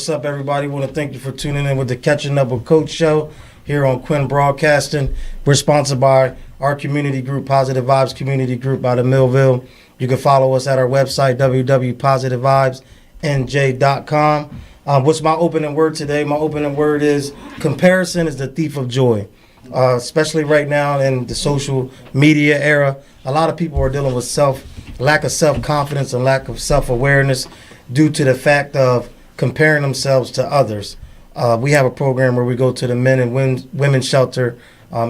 what's up, everybody? Want to thank you for tuning in with the Catching Up with Coach show here on Quinn Broadcasting. We're sponsored by our community group, Positive Vibes Community Group out of Millville. You can follow us at our website, www.positivevibesnj.com. What's my opening word today? My opening word is comparison is the thief of joy. Especially right now in the social media era, a lot of people are dealing with lack of self-confidence and lack of self-awareness due to the fact of comparing themselves to others. We have a program where we go to the men and women's shelter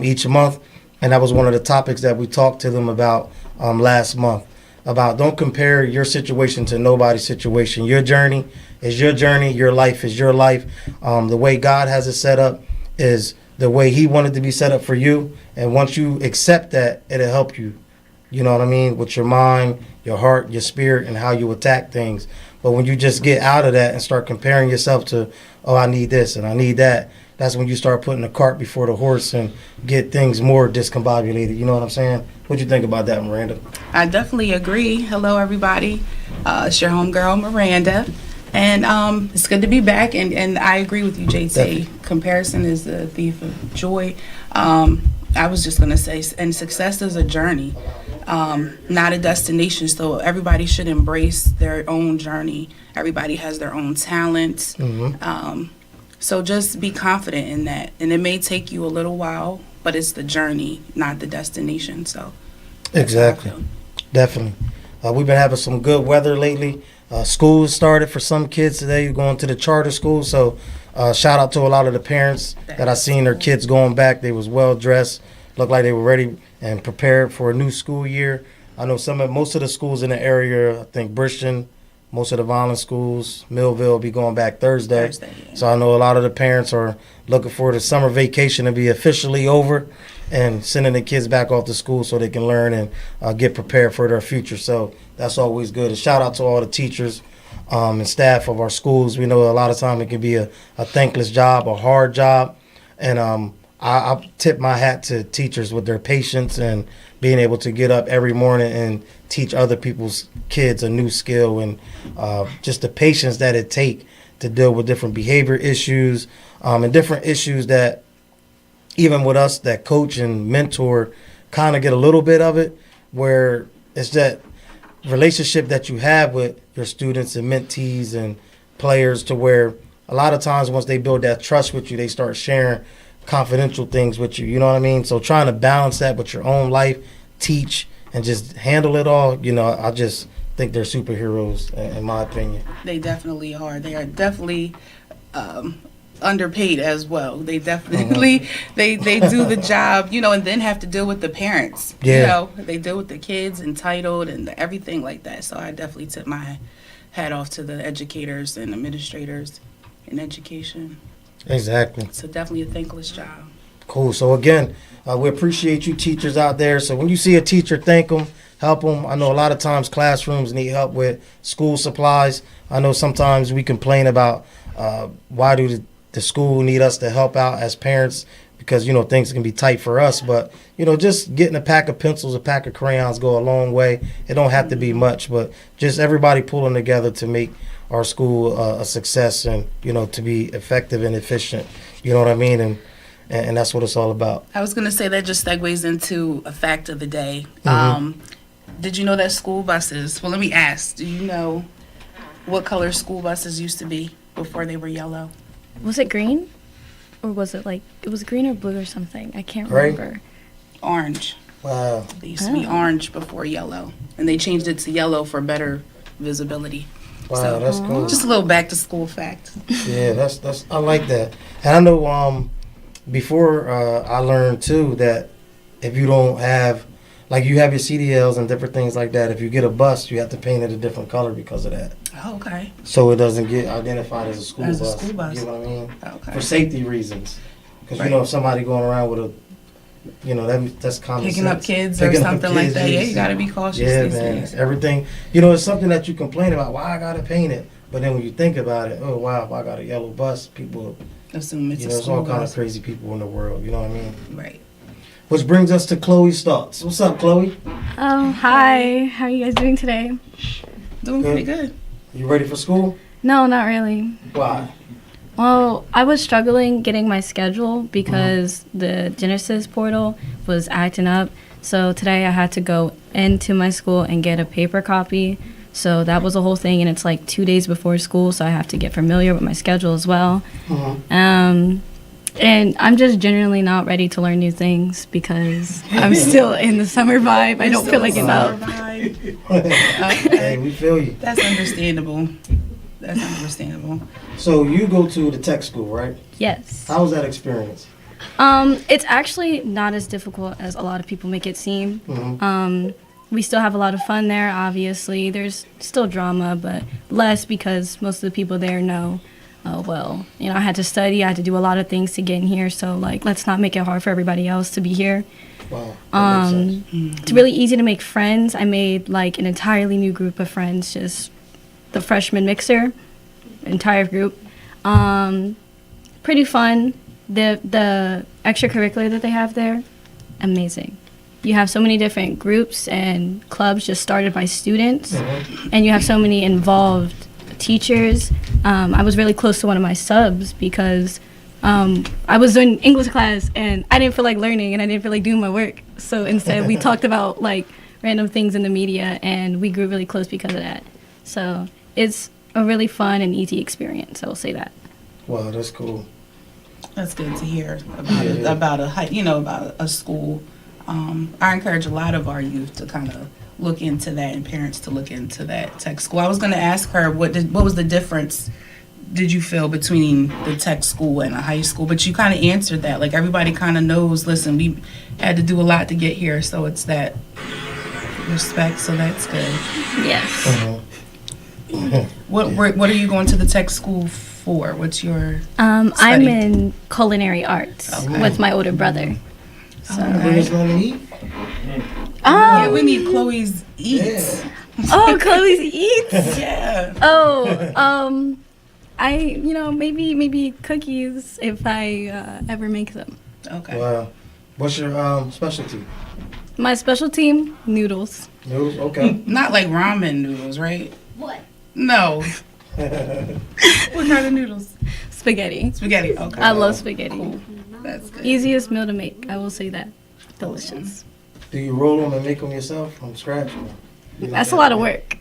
each month, and that was one of the topics that we talked to them about last month. About don't compare your situation to nobody's situation. Your journey is your journey. Your life is your life. The way God has it set up is the way He wanted to be set up for you. And once you accept that, it'll help you. You know what I mean? With your mind, your heart, your spirit, and how you attack things. But when you just get out of that and start comparing yourself to, oh, I need this and I need that, that's when you start putting the cart before the horse and get things more discombobulated. You know what I'm saying? What do you think about that, Miranda? I definitely agree. Hello, everybody. It's your homegirl, Miranda. And it's good to be back. And I agree with you, JT. Definitely. Comparison is the thief of joy. I was just going to say, and success is a journey, not a destination. So everybody should embrace their own journey. Everybody has their own talents. Mm-hmm. So just be confident in that. And it may take you a little while, but it's the journey, not the destination. So Exactly. Definitely. We've been having some good weather lately. School started for some kids today, going to the charter school. So shout out to a lot of the parents that I seen their kids going back. They was well dressed, looked like they were ready and prepared for a new school year. I know most of the schools in the area, I think Bridgeton, most of the Violent schools, Millville will be going back Thursday. Yeah. So I know a lot of the parents are looking for the summer vacation to be officially over and sending the kids back off to school so they can learn and get prepared for their future. So that's always good. And shout out to all the teachers and staff of our schools. We know a lot of time it can be a thankless job, a hard job. And I tip my hat to teachers with their patience and being able to get up every morning and teach other people's kids a new skill and just the patience that it take to deal with different behavior issues and different issues that even with us that coach and mentor kind of get a little bit of it, where it's that relationship that you have with your students and mentees and players, to where a lot of times once they build that trust with you, they start sharing confidential things with you. You know what I mean? So trying to balance that with your own life, teach, and just handle it all, I just think they're superheroes, in my opinion. They definitely are. They are definitely underpaid as well. They definitely they do the job, and then have to deal with the parents. Yeah. They deal with the kids, entitled and everything like that. So I definitely tip my hat off to the educators and administrators in education. Exactly. It's definitely a thankless job. Cool. So again, we appreciate you teachers out there. So when you see a teacher, thank them, help them. I know a lot of times classrooms need help with school supplies. I know sometimes we complain about why do the school need us to help out as parents, because things can be tight for us. But just getting a pack of pencils, a pack of crayons go a long way. It don't have to be much, but just everybody pulling together to make our school a success and to be effective and efficient. You know what I mean? And that's what it's all about. I was going to say that just segues into a fact of the day. Mm-hmm. Did you know that school buses, well, let me ask, do you know what color school buses used to be before they were yellow? Was it green? Or was it it was green or blue or something? I can't Gray? remember. Orange. Wow. They used to be orange before yellow. And they changed it to yellow for better visibility. Wow, So, that's cool. just a little back to school fact. Yeah, that's I like that. And I know before I learned too that if you don't have, like, you have your CDLs and different things like that, if you get a bus, you have to paint it a different color because of that. Oh, okay. So it doesn't get identified as a school As a bus. school bus. You know what I mean? Okay. For safety reasons. Because Right. if somebody going around with that's common Picking sense. up kids Picking or up something like kids, that. Yeah, see. you got to be cautious Yeah, these man. days. Everything. It's something that you complain about. Why I gotta paint it? But then when you think about it, oh wow, if I got a yellow bus, people, Assume it's a there's school all kind of bus. crazy people in the world. You know what I mean? Right. Which brings us to Chloe's thoughts. What's up, Chloe? Hi. How are you guys doing today? Doing pretty good. You ready for school? No, not really. Why? Well, I was struggling getting my schedule because the Genesis portal was acting up. So today I had to go into my school and get a paper copy. So that was a whole thing, and it's like 2 days before school, so I have to get familiar with my schedule as well. And I'm just generally not ready to learn new things because I'm still in the summer vibe. I don't feel like enough. Hey, we feel you. That's understandable. That's understandable. So you go to the tech school, right? Yes. How was that experience? It's actually not as difficult as a lot of people make it seem. We still have a lot of fun there, obviously. There's still drama, but less because most of the people there know, well, you know, I had to study, I had to do a lot of things to get in here, so, like, let's not make it hard for everybody else to be here. Wow. That makes sense. It's really easy to make friends. I made, like, an entirely new group of friends, just the freshman mixer, entire group. Pretty fun. The extracurricular that they have there, amazing. You have so many different groups and clubs just started by students, and you have so many involved teachers. I was really close to one of my subs because I was in English class and I didn't feel like learning and I didn't feel like doing my work. So instead we talked about like random things in the media and we grew really close because of that. So it's a really fun and easy experience, I will say that. Wow, that's cool. That's good to hear about about a school. I encourage a lot of our youth to kind of look into that and parents to look into that tech school. I was going to ask her what was the difference did you feel between the tech school and a high school, but you kind of answered that. Like everybody kind of knows, listen, we had to do a lot to get here, so it's that respect, so that's good. Yes. What are you going to the tech school for? What's your I'm study? in culinary arts Okay. with my older brother. So, Bring us nothing to eat? Yeah, we need Chloe's eats. Yeah. oh, Chloe's eats. Yeah. Oh, maybe cookies if I ever make them. Okay. Wow. What's your specialty? My specialty, noodles. Noodles? Okay. Not like ramen noodles, right? What? No. What kind of noodles? Spaghetti. Spaghetti. Okay. I love spaghetti. Cool. That's good. Easiest meal to make. I will say that. Delicious. Do you roll them and make them yourself from scratch? That's a lot of work.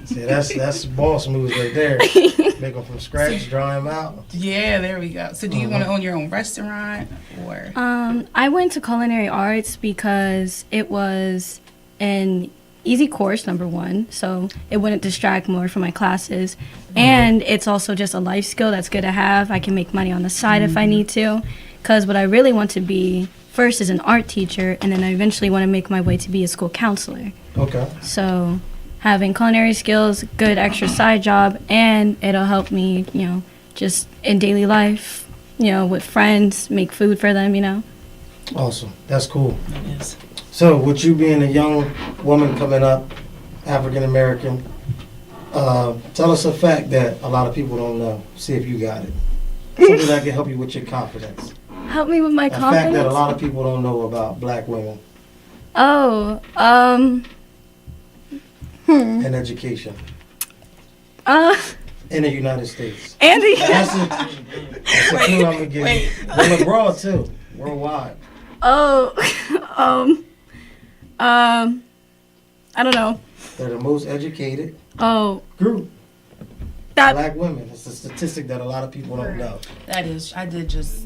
See, that's boss moves right there. Make them from scratch, dry them out. Yeah, there we go. So do you want to own your own restaurant or? I went to culinary arts because it was an easy course, number one, so it wouldn't distract more from my classes. And it's also just a life skill that's good to have. I can make money on the side if I need to. Because what I really want to be first is an art teacher, and then I eventually want to make my way to be a school counselor. Okay. So having culinary skills, good extra side job, and it'll help me, just in daily life, with friends, make food for them. Awesome. That's cool. It is. So, with you being a young woman coming up, African American, tell us a fact that a lot of people don't know. See if you got it. Something that can help you with your confidence. Help me with my A confidence. fact that a lot of people don't know about black women Oh, and education in the United States. Andy. That's a clue I'm gonna give you. Well, abroad too, worldwide. I don't know. They're the most educated Oh, group. that. Black women. It's a statistic that a lot of people don't know. That is. I did just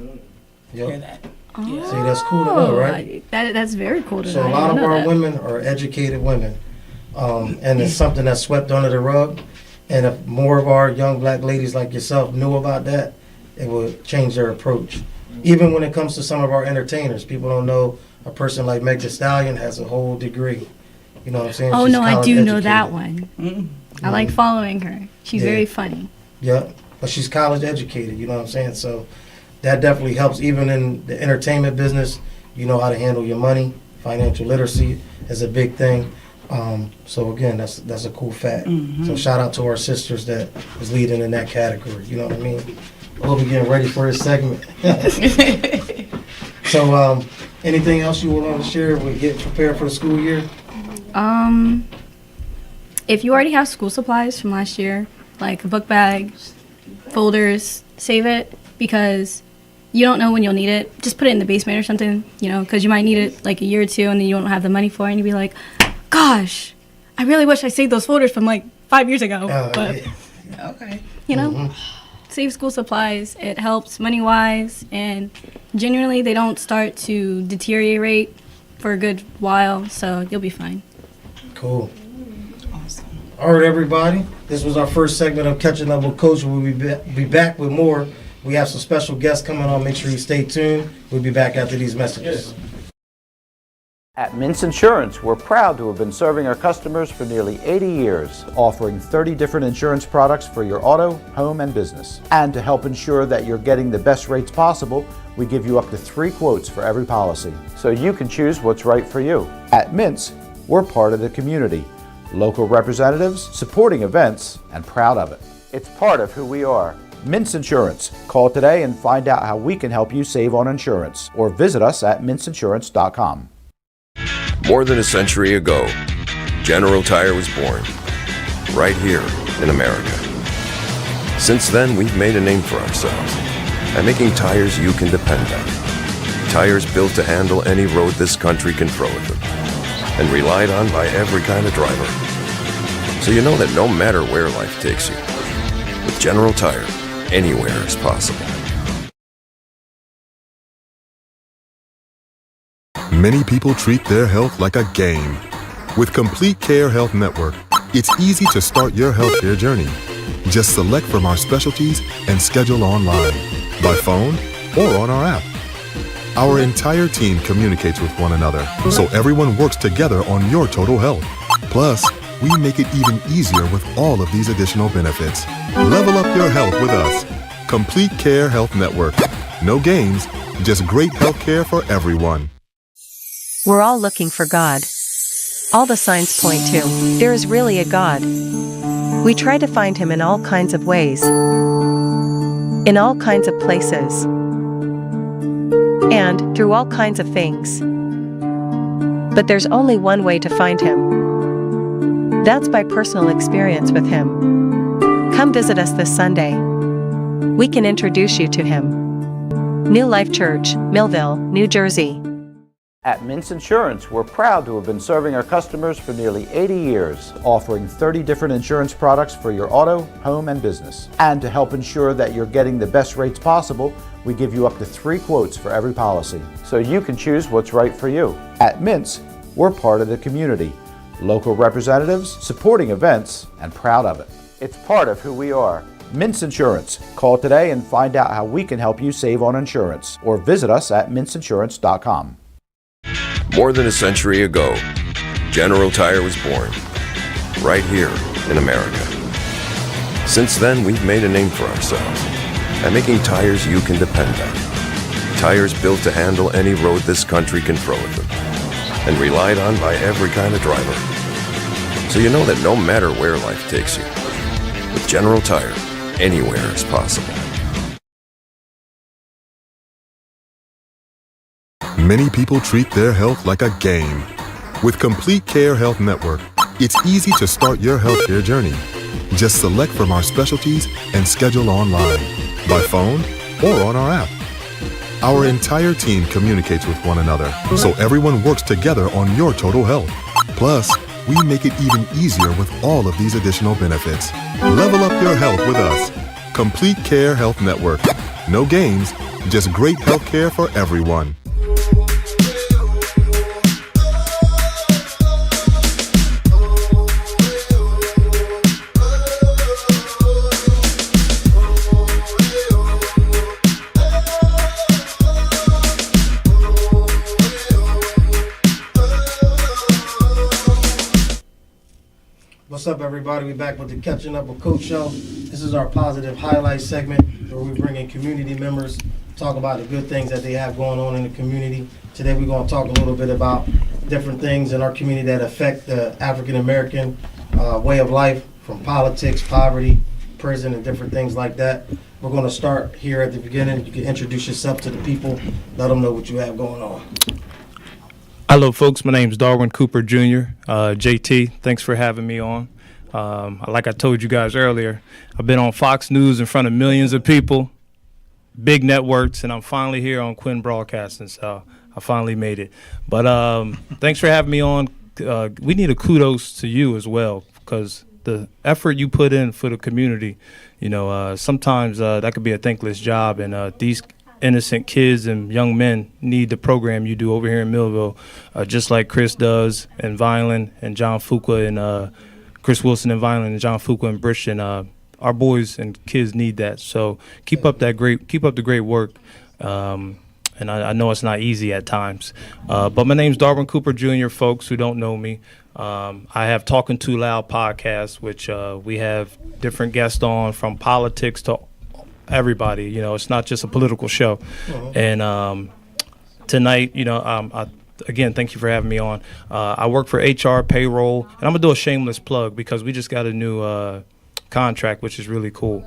hear Yep. that. Oh, See, that's cool to know, right? That's very cool to know. So a I lot didn't of know our that. women are educated women, and it's something that's swept under the rug. And if more of our young black ladies like yourself knew about that, it would change their approach. Even when it comes to some of our entertainers, people don't know a person like Meg Thee Stallion has a whole degree. You know what I'm saying? Oh She's no, I college do know that educated. one. I like following her. She's Yeah. very funny. Yeah, but she's college educated. You know what I'm saying? So that definitely helps. Even in the entertainment business, you know how to handle your money. Financial literacy is a big thing. So again, that's a cool fact. So shout out to our sisters that is leading in that category. You know what I mean? We'll be getting ready for this segment. So anything else you want to share? We're getting prepared for the school year. If you already have school supplies from last year, like a book bag, folders, save it, because you don't know when you'll need it. Just put it in the basement or something, because you might need it like a year or two and then you won't have the money for it and you'll be like, gosh, I really wish I saved those folders from like 5 years ago. But, Okay. Save school supplies. It helps money-wise, and generally they don't start to deteriorate for a good while, so you'll be fine. Cool. Awesome. All right, everybody. This was our first segment of Catching Up with Coach. We'll be back with more. We have some special guests coming on. Make sure you stay tuned. We'll be back after these messages. At Mintz Insurance, we're proud to have been serving our customers for nearly 80 years, offering 30 different insurance products for your auto, home, and business. And to help ensure that you're getting the best rates possible, we give you up to 3 quotes for every policy, so you can choose what's right for you. At Mintz, we're part of the community, local representatives, supporting events, and proud of it. It's part of who we are. Mintz Insurance. Call today and find out how we can help you save on insurance, or visit us at mintzinsurance.com. More than a century ago, General Tire was born, right here in America. Since then, we've made a name for ourselves by making tires you can depend on. Tires built to handle any road this country can throw at them, and relied on by every kind of driver. So you know that no matter where life takes you, with General Tire, anywhere is possible. Many people treat their health like a game. With Complete Care Health Network, it's easy to start your healthcare journey. Just select from our specialties and schedule online, by phone, or on our app. Our entire team communicates with one another, so everyone works together on your total health. Plus, we make it even easier with all of these additional benefits. Level up your health with us. Complete Care Health Network. No games, just great healthcare for everyone. We're all looking for God. All the signs point to, there is really a God. We try to find Him in all kinds of ways, in all kinds of places, and through all kinds of things. But there's only one way to find Him. That's by personal experience with Him. Come visit us this Sunday. We can introduce you to Him. New Life Church, Millville, New Jersey. At Mintz Insurance, we're proud to have been serving our customers for nearly 80 years, offering 30 different insurance products for your auto, home, and business. And to help ensure that you're getting the best rates possible, we give you up to 3 quotes for every policy, so you can choose what's right for you. At Mintz, we're part of the community, local representatives, supporting events, and proud of it. It's part of who we are. Mintz Insurance. Call today and find out how we can help you save on insurance, or visit us at mintzinsurance.com. More than a century ago, General Tire was born, right here in America. Since then, we've made a name for ourselves by making tires you can depend on. Tires built to handle any road this country can throw at them, and relied on by every kind of driver. So you know that no matter where life takes you, with General Tire, anywhere is possible. Many people treat their health like a game. With Complete Care Health Network, it's easy to start your healthcare journey. Just select from our specialties and schedule online, by phone, or on our app. Our entire team communicates with one another, so everyone works together on your total health. Plus, we make it even easier with all of these additional benefits. Level up your health with us. Complete Care Health Network. No games, just great healthcare for everyone. What's up, everybody? We're back with the Catching Up with Coach show. This is our positive highlight segment where we bring in community members, talk about the good things that they have going on in the community. Today we're going to talk a little bit about different things in our community that affect the African American way of life, from politics, poverty, prison, and different things like that. We're going to start here at the beginning. You can introduce yourself to the people, let them know what you have going on. Hello, folks. My name is Darwin Cooper Jr. JT, thanks for having me on. Like I told you guys earlier, I've been on Fox News in front of millions of people, big networks, and I'm finally here on Quinn Broadcasting, so I finally made it. But thanks for having me on. We need a kudos to you as well, because the effort you put in for the community, sometimes that could be a thankless job, and these innocent kids and young men need the program you do over here in Millville, just like Chris does, and Vineland, and John Fuqua, and Chris Wilson and Vineland, and John Fuqua and Bridgeton. Our boys and kids need that. So keep up the great work. And I know it's not easy at times. But my name's Darwin Cooper Jr., folks who don't know me. I have Talking Too Loud podcast, which we have different guests on, from politics to everybody. It's not just a political show. And tonight, again, thank you for having me on. I work for HR, payroll, and I'm going to do a shameless plug because we just got a new contract, which is really cool.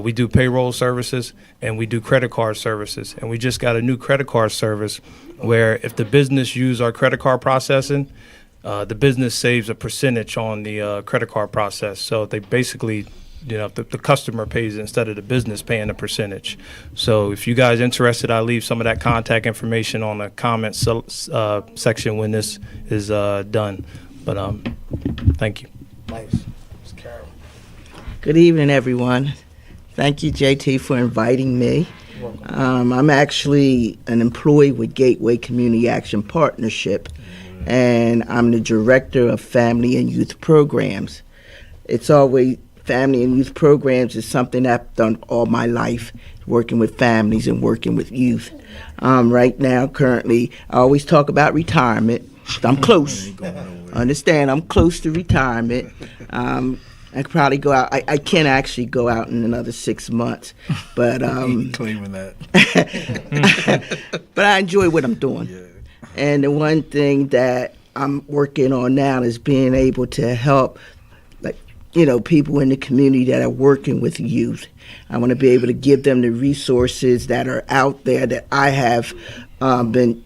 We do payroll services and we do credit card services. And we just got a new credit card service where if the business use our credit card processing, the business saves a percentage on the credit card process. So they basically, the customer pays instead of the business paying a percentage. So if you guys interested, I'll leave some of that contact information on the comments section when this is done. But thank you. Nice. Ms. Carol. Good evening, everyone. Thank you, JT, for inviting me. I'm actually an employee with Gateway Community Action Partnership, and I'm the Director of Family and Youth Programs. It's always family and youth programs is something I've done all my life, working with families and working with youth. Right now, currently, I always talk about retirement. I'm close. Understand, I'm close to retirement. I could probably go out. I can't actually go out in another 6 months, but claiming that. But I enjoy what I'm doing. Yeah. And the one thing that I'm working on now is being able to help, people in the community that are working with youth. I want to be able to give them the resources that are out there that I have and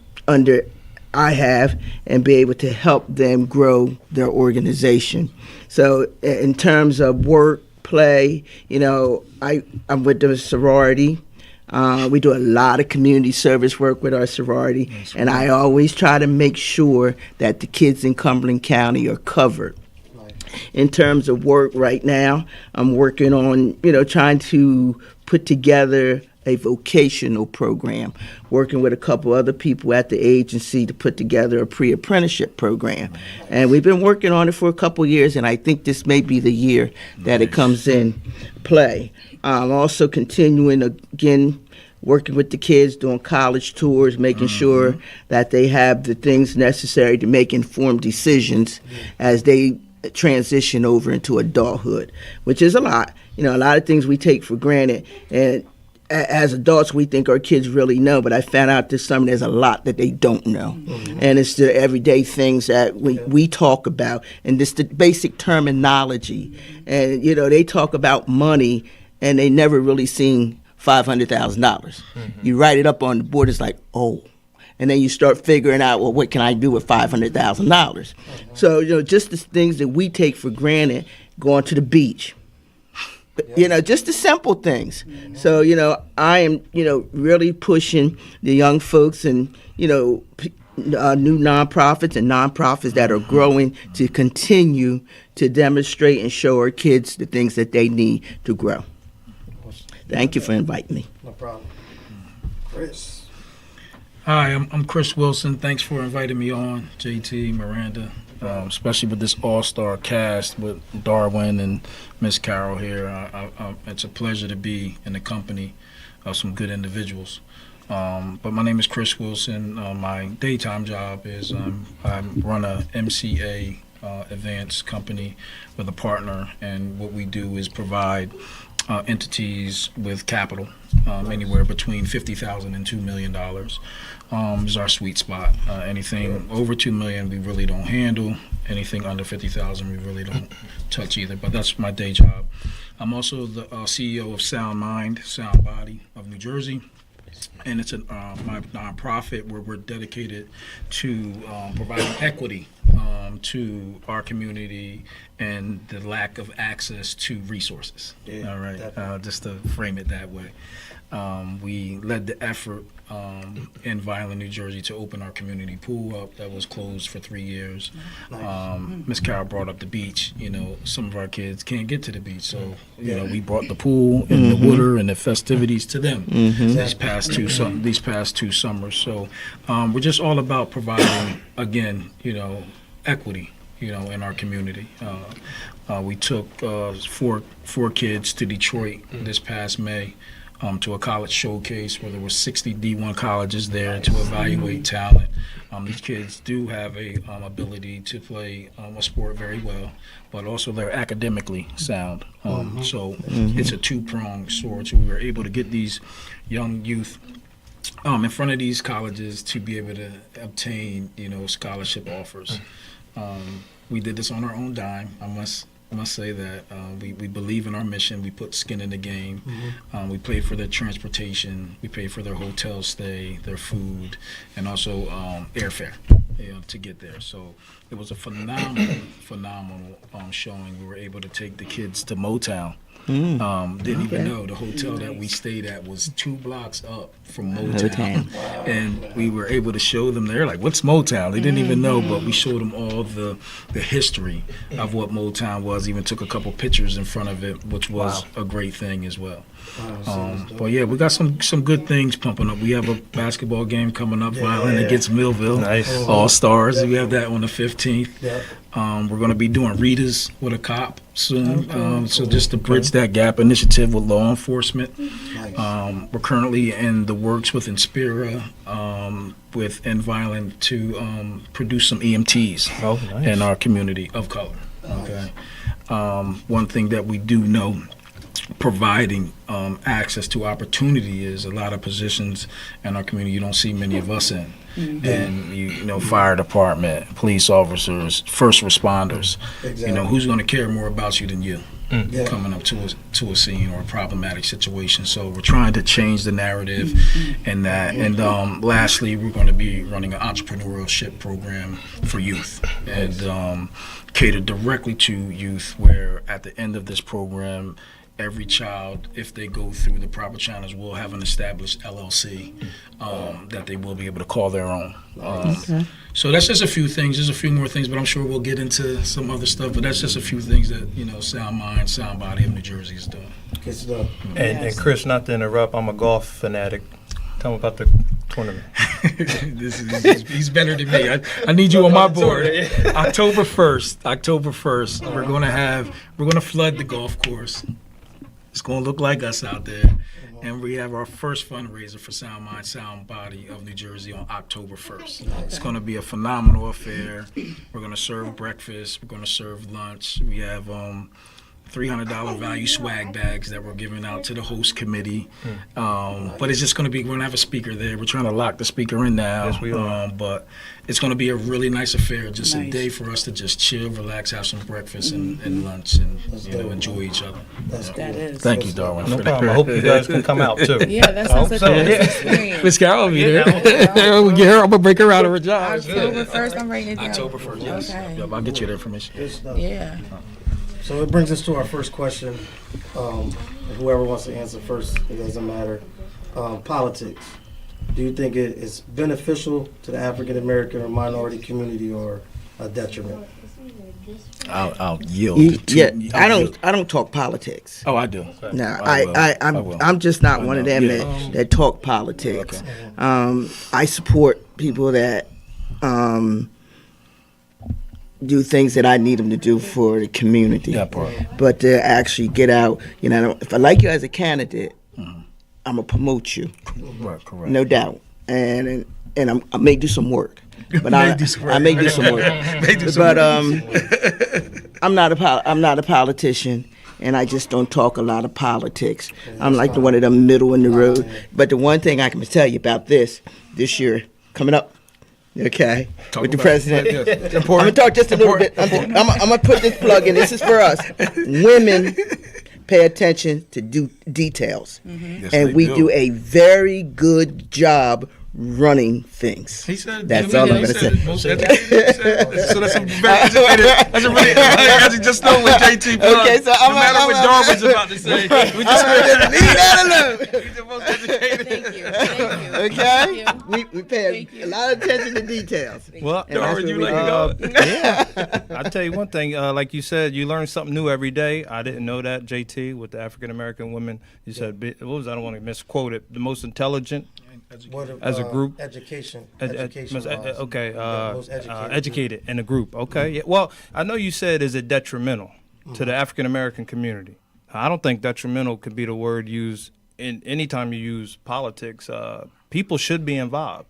be able to help them grow their organization. So in terms of work, play, I'm with the sorority. We do a lot of community service work with our sorority, and I always try to make sure that the kids in Cumberland County are covered. In terms of work right now, I'm working on, trying to put together a vocational program, working with a couple other people at the agency to put together a pre-apprenticeship program. And we've been working on it for a couple years, and I think this may be the year that it comes in play. I'm also continuing, again, working with the kids, doing college tours, making sure that they have the things necessary to make informed decisions as they transition over into adulthood, which is a lot. A lot of things we take for granted, and as adults we think our kids really know, but I found out this summer there's a lot that they don't know. And it's the everyday things that we talk about, and just the basic terminology. And they talk about money and they never really seen $500,000. You write it up on the board, it's like, oh. And then you start figuring out, well, what can I do with $500,000? So, just the things that we take for granted, going to the beach, just the simple things. So, I am, really pushing the young folks and, new nonprofits and nonprofits that are growing to continue to demonstrate and show our kids the things that they need to grow. Thank you for inviting me. No problem. Chris. Hi, I'm Chris Wilson. Thanks for inviting me on, JT, Miranda, especially with this all-star cast with Darwin and Miss Carol here. It's a pleasure to be in the company of some good individuals. But my name is Chris Wilson. My daytime job is I run a MCA events company with a partner, and what we do is provide entities with capital, anywhere between $50,000 and $2 million is our sweet spot. Anything over $2 million we really don't handle. Anything under $50,000 we really don't touch either. But that's my day job. I'm also the CEO of Sound Mind, Sound Body of New Jersey. and it's my nonprofit where we're dedicated to providing equity to our community and the lack of access to resources. Yeah, All right, definitely. just to frame it that way. We led the effort in Violin, New Jersey, to open our community pool up that was closed for 3 years. Miss Carol brought up the beach. You know, some of our kids can't get to the beach, so you know we brought the pool and the water and the festivities to them these past two summers. So we're just all about providing, again, you know, equity, you know, in our community. We took four kids to Detroit this past May. To a college showcase where there were 60 D1 colleges there to evaluate talent. These kids do have a ability to play a sport very well, but also they're academically sound. So it's a two-pronged sword. So we were able to get these young youth in front of these colleges to be able to obtain, you know, scholarship offers. We did this on our own dime. I must say that we believe in our mission. We put skin in the game. We paid for their transportation. We paid for their hotel stay, their food, and also airfare, you know, to get there. So it was a phenomenal showing. We were able to take the kids to Motown. Didn't even know the hotel that we stayed at was 2 blocks up from Motown. And we were able to show them, they're like, what's Motown? They didn't even know, but we showed them all the history of what Motown was, even took a couple pictures in front of it, which was a great thing as well. But yeah, we got some good things pumping up. We have a basketball game coming up, Violin against Millville. Nice. All Stars. We have that on the 15th. Yeah. We're going to be doing Readers with a Cop soon. So just to bridge that gap initiative with law enforcement. Nice. We're currently in the works with Inspira, with Violin to produce some EMTs in our community of color. Okay. One thing that we do know, providing access to opportunity, is a lot of positions in our community you don't see many of us in. And you know, fire department, police officers, first responders. Exactly. You know, who's going to care more about you than you? Yeah. Coming up to a scene or a problematic situation. So we're trying to change the narrative in that. And lastly, we're going to be running an entrepreneurship program for youth and catered directly to youth, where at the end of this program, every child, if they go through the proper channels, will have an established LLC that they will be able to call their own. So that's just a few things. There's a few more things, but I'm sure we'll get into some other stuff. But that's just a few things that, you know, Sound Mind, Sound Body of New Jersey is doing. Good stuff. And Chris, not to interrupt, I'm a golf fanatic. Tell me about the tournament. He's better than me. I need you on my board. October 1st, we're gonna flood the golf course. It's gonna look like us out there. And we have our first fundraiser for Sound Mind, Sound Body of New Jersey on October 1st. It's going to be a phenomenal affair. We're going to serve breakfast. We're going to serve lunch. We have $300 value swag bags that we're giving out to the host committee. But it's just going to be, we're going to have a speaker there. We're trying to lock the speaker in now. Yes, we are. But it's going to be a really nice affair, just a day for us to just chill, relax, have some breakfast and lunch, and enjoy each other. That's cool. That is. Thank you, Darwin. No problem. I hope you guys can come out too. Yeah, that sounds like a nice experience. Miss Carol will be there. We'll get her. I'm gonna break her out of her job. October 1st, I'm writing it down. October 1st. Yes. Okay. Yep, I'll get you the information. Good stuff. Yeah. So it brings us to our first question. Whoever wants to answer first, it doesn't matter. Politics. Do you think it's beneficial to the African American or minority community, or a detriment? I'll yield. I don't talk politics. Oh, I do. No, I will. I'm just not one of them that talk politics. Okay. I support people that do things that I need them to do for the community. That part. But to actually get out, if I like you as a candidate, I'm gonna promote you, Right, correct. no doubt, and I may do some work, but I may do some work. But I'm not a politician, and I just don't talk a lot of politics. I'm like the one of them middle in the road. But the one thing I can tell you about this year coming up, okay, with the president, I'm gonna talk just a little bit. I'm gonna put this plug in. This is for us. Women pay attention to details, Yes, and they we do a very good job running things. He said That's all I'm he gonna said say. most educated. He said- So that's a very educated. That's a really. As you just know what JT put Okay, on, so no matter what Darwin's about to say, we just Leave that alone. he's the most educated. Thank you. Thank you. Okay, Thank you. we pay a lot of attention to details. Well, And that's Darwin, what you we like do. to go? yeah. I tell you one thing, like you said, you learn something new every day. I didn't know that, JT, with the African American women. You said, what was I don't want to misquote it. The most intelligent What, as a group. Education. Okay, most educated. educated in a group. Okay, yeah. Well, I know you said is it detrimental to the African American community. I don't think detrimental could be the word used in any time you use politics. People should be involved.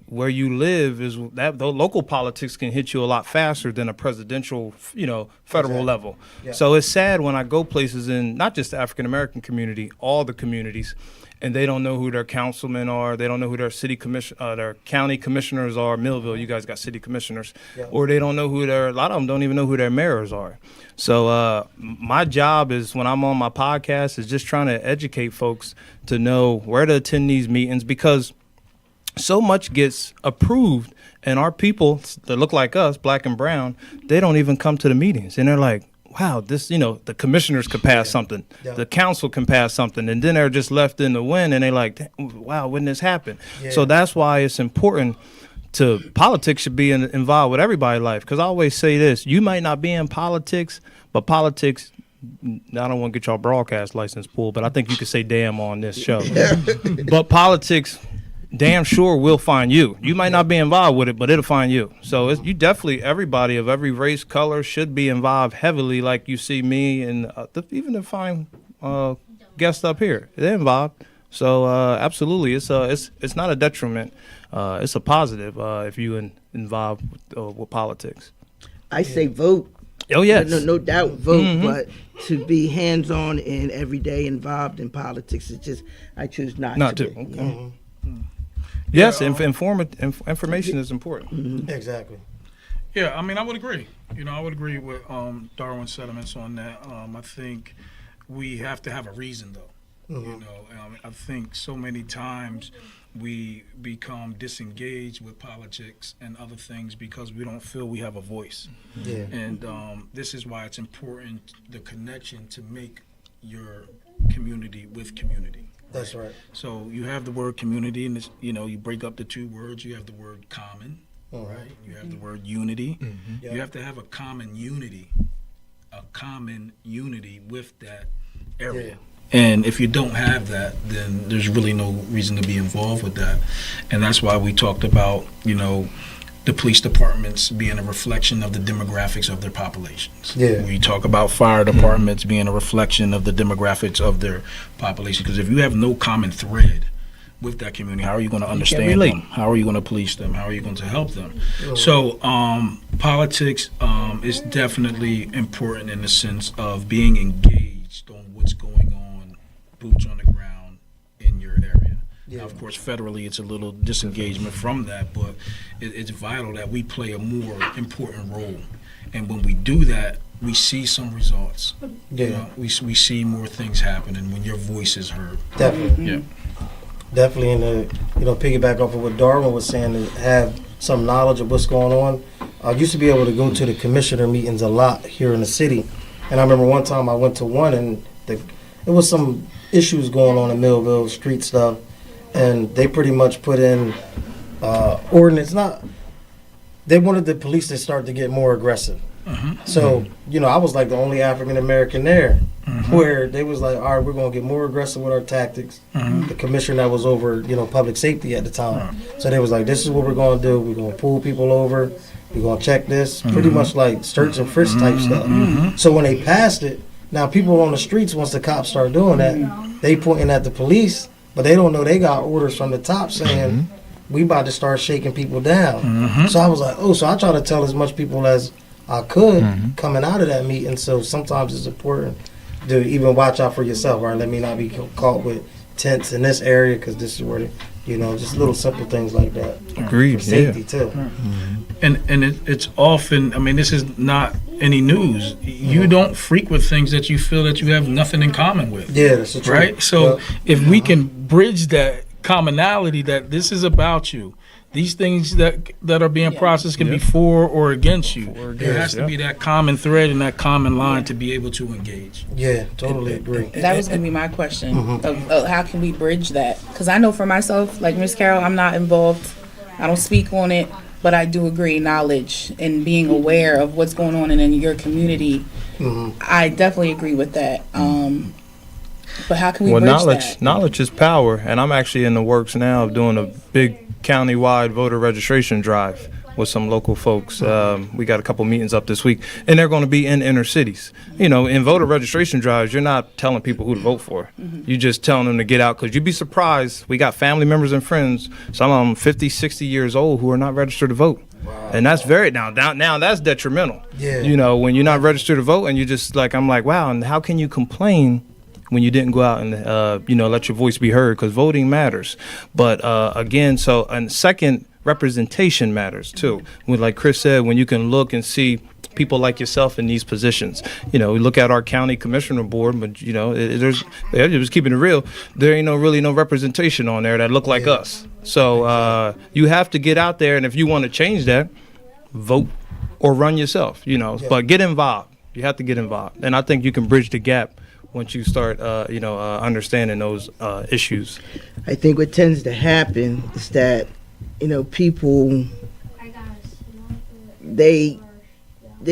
Where you live is that the local politics can hit you a lot faster than a presidential, federal level. Yeah. So it's sad when I go places in not just the African American community, all the communities, and they don't know who their councilmen are. They don't know who their their county commissioners are. Millville, you guys got city commissioners, Yeah. or they don't know who a lot of them don't even know who their mayors are. So my job is when I'm on my podcast is just trying to educate folks to know where to attend these meetings, because so much gets approved, and our people that look like us, black and brown, they don't even come to the meetings, and they're like, wow, this, the commissioners could pass something, Yeah. the council can pass something, and then they're just left in the wind, and they're like, wow, when this happen? Yeah. So that's why it's important politics should be involved with everybody's life, because I always say this, you might not be in politics, but politics, I don't want to get y'all broadcast license pulled, but I think you could say damn on this show. But politics damn sure will find you. You might not be involved with it, but it'll find you. So you definitely, everybody of every race, color should be involved heavily, like you see me and even the fine guests up here. They're involved. So absolutely, it's not a detriment. It's a positive if you involved with politics. I say vote. Oh yes, No doubt vote, Mhm. but to be hands-on and every day involved in politics, it's just, I choose not to. Okay. be. Yes, Yeah, information is important. Exactly. Yeah, I mean, I would agree. I would agree with Darwin's sentiments on that. I think we have to have a reason, though. I think so many times we become disengaged with politics and other things because we don't feel we have a voice. Yeah. And this is why it's important, the connection to make your community with community. That's right. So you have the word community, and it's, you break up the two words. You have the word common, right? You have the word unity. Yeah. You have to have a common unity with that area. Yeah. And if you don't have that, then there's really no reason to be involved with that. And that's why we talked about, the police departments being a reflection of the demographics of their populations. Yeah. We talk about fire departments being a reflection of the demographics of their population. Because if you have no common thread with that community, how are you going to understand relate. them? How are you going to police them? How are you going to help them? So politics is definitely important in the sense of being engaged on what's going on, boots on the ground in your area. Now, of course, federally, it's a little disengagement from that, but it's vital that we play a more important role. And when we do that, we see some results. Yeah. We see more things happening when your voice is heard. Definitely. Yeah. Definitely, and piggyback off of what Darwin was saying, to have some knowledge of what's going on. I used to be able to go to the commissioner meetings a lot here in the city, and I remember one time I went to one, and it was some issues going on in Millville, street stuff, and they pretty much put in ordinance. They wanted the police to start to get more aggressive. So, I was like the only African American there, where they was like, all right, we're going to get more aggressive with our tactics. The commissioner that was over, public safety at the time. So they was like, this is what we're going to do. We're going to pull people over. We're going to check this. Pretty much like search and frisk type stuff. So when they passed it, now people on the streets, once the cops start doing that, they pointing at the police, but they don't know they got orders from the top saying, we about to start shaking people down. So I was like, so I try to tell as much people as I could coming out of that meeting. So sometimes it's important to even watch out for yourself, right? Let me not be caught with tents in this area because this is where You know, just little simple things like that. Agreed. For safety too. And it's often, I mean, this is not any news. You don't frequent things that you feel that you have nothing in common with. Yeah, that's the truth. Right? So Yep. if we can bridge that commonality that this is about you, these things that are being processed can be for or against you. There has to be that common thread and that common line to be able to engage. Yeah, totally agree. That was going to be my question of how can we bridge that? Because I know for myself, like Miss Carol, I'm not involved. I don't speak on it, but I do agree knowledge and being aware of what's going on in your community. I definitely agree with that. But how can we bridge that? Knowledge is power, and I'm actually in the works now of doing a big county-wide voter registration drive with some local folks. We got a couple meetings up this week, and they're going to be in inner cities. You know, in voter registration drives, you're not telling people who to vote for. You're just telling them to get out, because you'd be surprised. We got family members and friends, some of them 50, 60 years old, who are not registered to vote. And that's now that's detrimental. Yeah. You know, when you're not registered to vote, and you just I'm like, wow, and how can you complain when you didn't go out and let your voice be heard, because voting matters. But again, and second, representation matters too. When, like Chris said, when you can look and see people like yourself in these positions. You know, we look at our county commissioner board, but they're just keeping it real. There ain't really no representation on there that look like us. So you have to get out there, and if you want to change that, vote or run yourself. But get involved. You have to get involved, and I think you can bridge the gap once you start, understanding those issues. I think what tends to happen is that, people, they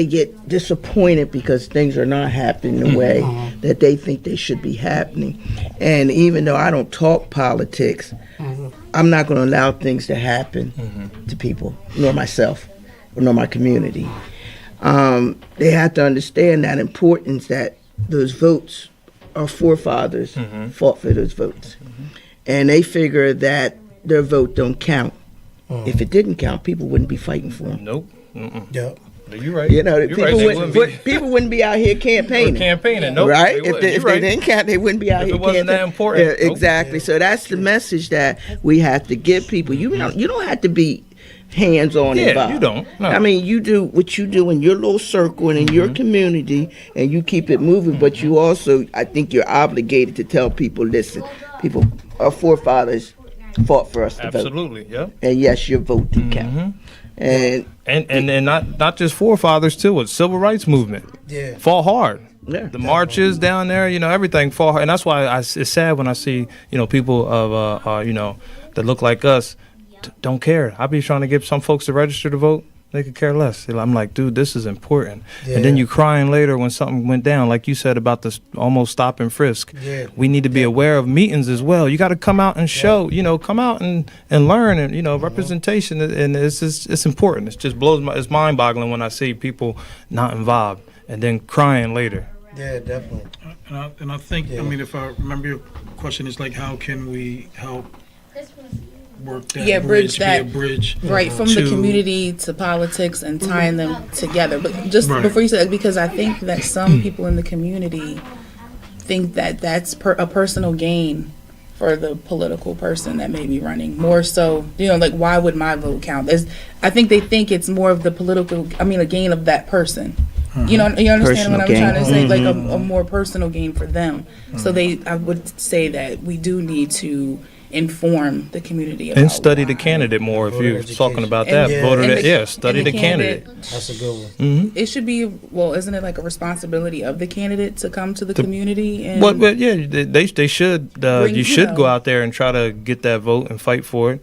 get disappointed because things are not happening the way that they think they should be happening. And even though I don't talk politics, I'm not going to allow things to happen to people, nor myself, nor my community. They have to understand that importance, that those votes, our forefathers fought for those votes. And they figure that their vote don't count. If it didn't count, people wouldn't be fighting for them. Nope. Yep. You're right. People wouldn't be out here campaigning. Nope. Right? If they didn't count, they wouldn't be out here If it wasn't that important. Yeah, exactly. Nope. So that's the message that we have to give people. You don't have to be hands-on involved. You don't. No. I mean, you do what you do in your little circle and in your community, and you keep it moving. But you also, I think, you're obligated to tell people, listen, people, our forefathers fought for us to vote. Absolutely. Yep. And yes, your vote do count. And not just forefathers too. It's civil rights movement. Yeah. Fought hard. Yeah, the marches down there, everything fought hard. And that's why it's sad when I see, people of, that look like us don't care. I be trying to get some folks to register to vote. They could care less. I'm like, dude, this is important. Yeah. And then you crying later when something went down, like you said about this almost stop and frisk. Yeah. We need to be aware of meetings as well. You got to come out and show, come out and learn, and representation, and it's important. It just it's mind boggling when I see people not involved and then crying later. Yeah, definitely. And I think, I mean, if I remember your question, is like, how can we help work that bridge that, be a bridge, right, from the community to politics and tying them together. But just before you said, because I think that some people in the community think that that's a personal gain for the political person that may be running, more so, like, why would my vote count? I think they think it's more of the a gain of that person. You understand Personal what I'm gain. trying to say? Like a more personal gain for them. So I would say that we do need to inform the community about and study the candidate more. If you're talking about that, study the candidate. That's a good one. It should be, isn't it like a responsibility of the candidate to come to the community? And they should. You should go out there and try to get that vote and fight for it.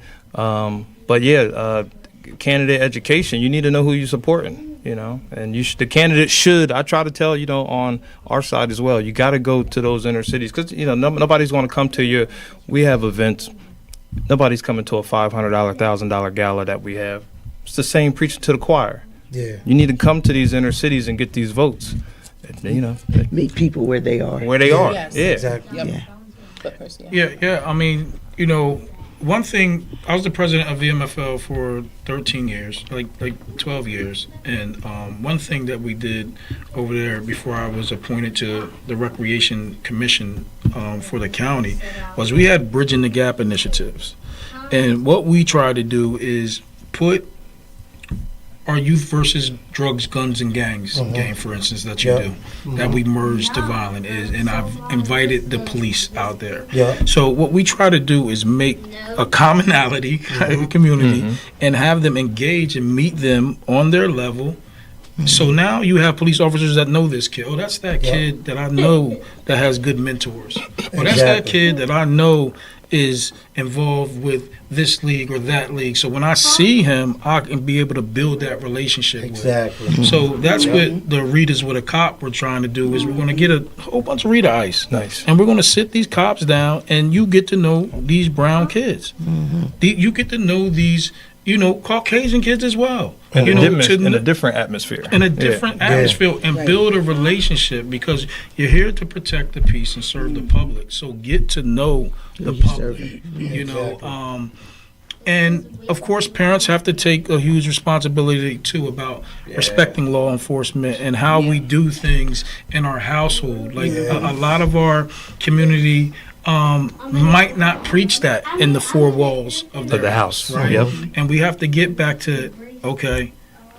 Candidate education. You need to know who you're supporting. And the candidate should. I try to tell on our side as well. You got to go to those inner cities because nobody's going to come to you. We have events. Nobody's coming to a $500, $1,000 gala that we have. It's the same preaching to the choir. Yeah. You need to come to these inner cities and get these votes. Meet people where they are. Where they are. Yes. Yeah. Exactly. Yep. Yeah. I mean, one thing, I was the president of the MFL for 13 years, like 12 years. And one thing that we did over there before I was appointed to the Recreation Commission for the county was we had Bridging the Gap initiatives. And what we try to do is put our youth versus drugs, guns, and gangs game, for instance, that you Yeah. do, that we merge to violent is, and I've invited the police out there. Yeah. So what we try to do is make a commonality in the community and have them engage and meet them on their level. So now you have police officers that know this kid. Oh, that's that kid that I know that has good mentors. Or that's that Exactly. kid that I know is involved with this league or that league. So when I see him, I can be able to build that relationship Exactly. with. So that's what the Readers with a Cop we're trying to do is we're going to get a whole bunch of reader ice. Nice. And we're going to sit these cops down and you get to know these brown kids. You get to know these, Caucasian kids as well. In, To in a different atmosphere. in a different atmosphere and build a relationship because you're here to protect the peace and serve the public. So get to know the public, and of course parents have to take a huge responsibility too about respecting law enforcement and how we do things in our household. Like a lot of our community might not preach that in the four walls of their the house. right? Yep. And we have to get back to, okay,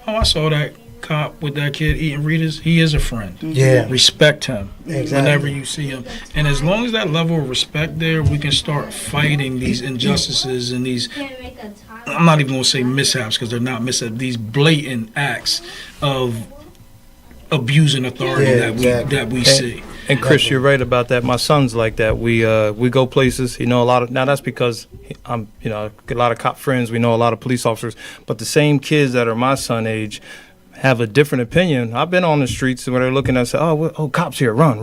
I saw that cop with that kid eating Rita's. He is a friend. Yeah. Respect him Exactly. whenever you see him. And as long as that level of respect there, we can start fighting these injustices and these, I'm not even going to say mishaps because they're not mishaps, these blatant acts of abusing authority that we see. And Chris, you're right about that. My son's like that. We go places. A lot of now. That's because I'm, get a lot of cop friends. We know a lot of police officers. But the same kids that are my son age have a different opinion. I've been on the streets where they're looking and say, "Oh, cops here, run."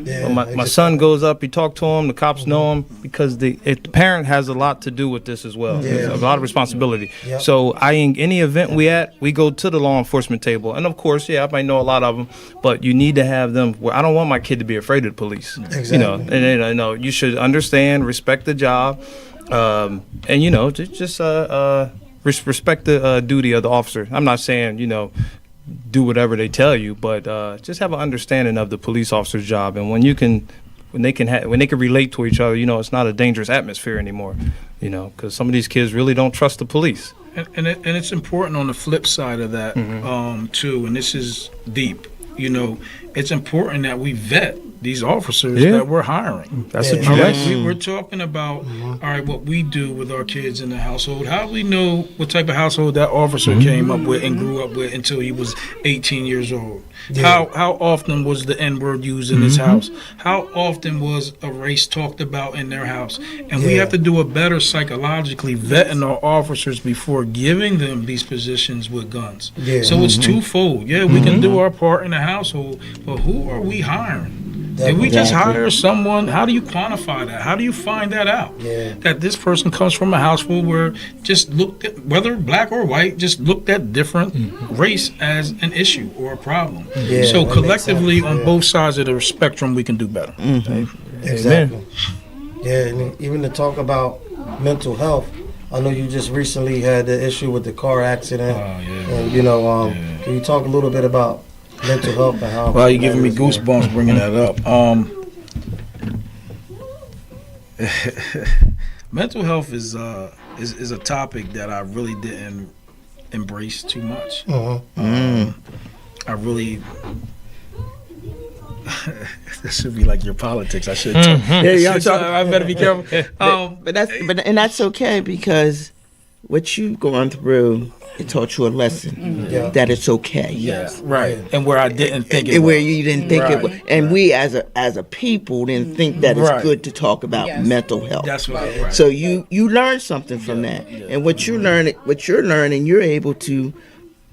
Yeah, But my son goes up. He talked to him. The cops know him because the parent has a lot to do with this as well. Yeah. There's a lot of responsibility. Yep. So any event we go to the law enforcement table, and of course, I might know a lot of them, but you need to have them. Where I don't want my kid to be afraid of the police. Exactly. And you should understand, respect the job, and just respect the duty of the officer. I'm not saying do whatever they tell you, but just have an understanding of the police officer's job. And when they can relate to each other, it's not a dangerous atmosphere anymore. Because some of these kids really don't trust the police. And it's important on the flip side of that too. And this is deep. It's important that we vet these officers that we're hiring. That's a All right, truth. we're talking about all right, what we do with our kids in the household. How do we know what type of household that officer came up with and grew up with until he was 18 years old? How often was the N-word used in his house? How often was a race talked about in their house? And we have to do a better psychologically vetting our officers before giving them these positions with guns. Yeah. So it's twofold. Yeah, we can do our part in the household, but who are we hiring? Did we just hire someone? How do you quantify that? How do you find that out? Yeah. That this person comes from a household where just looked at, whether black or white, just looked at different race as an issue or a problem. Yeah, So that collectively, makes sense, on yeah. both sides of the spectrum, we can do better. Exactly. Yeah, and even to talk about mental health, I know you just recently had the issue with the car accident. And can you talk a little bit about mental health and how? Well, you're giving me goosebumps bringing that up. Mental health is a topic that I really didn't embrace too much. I really. That should be like your politics. I should. I better be careful. But that's okay because what you've gone through, it taught you a lesson that it's okay. Yeah, right. And where I didn't think it And where was. you didn't think it was, and we as a people didn't think that it's Right. good to talk about mental health. That's right. So you learn something from that, and what you're learning, you're able to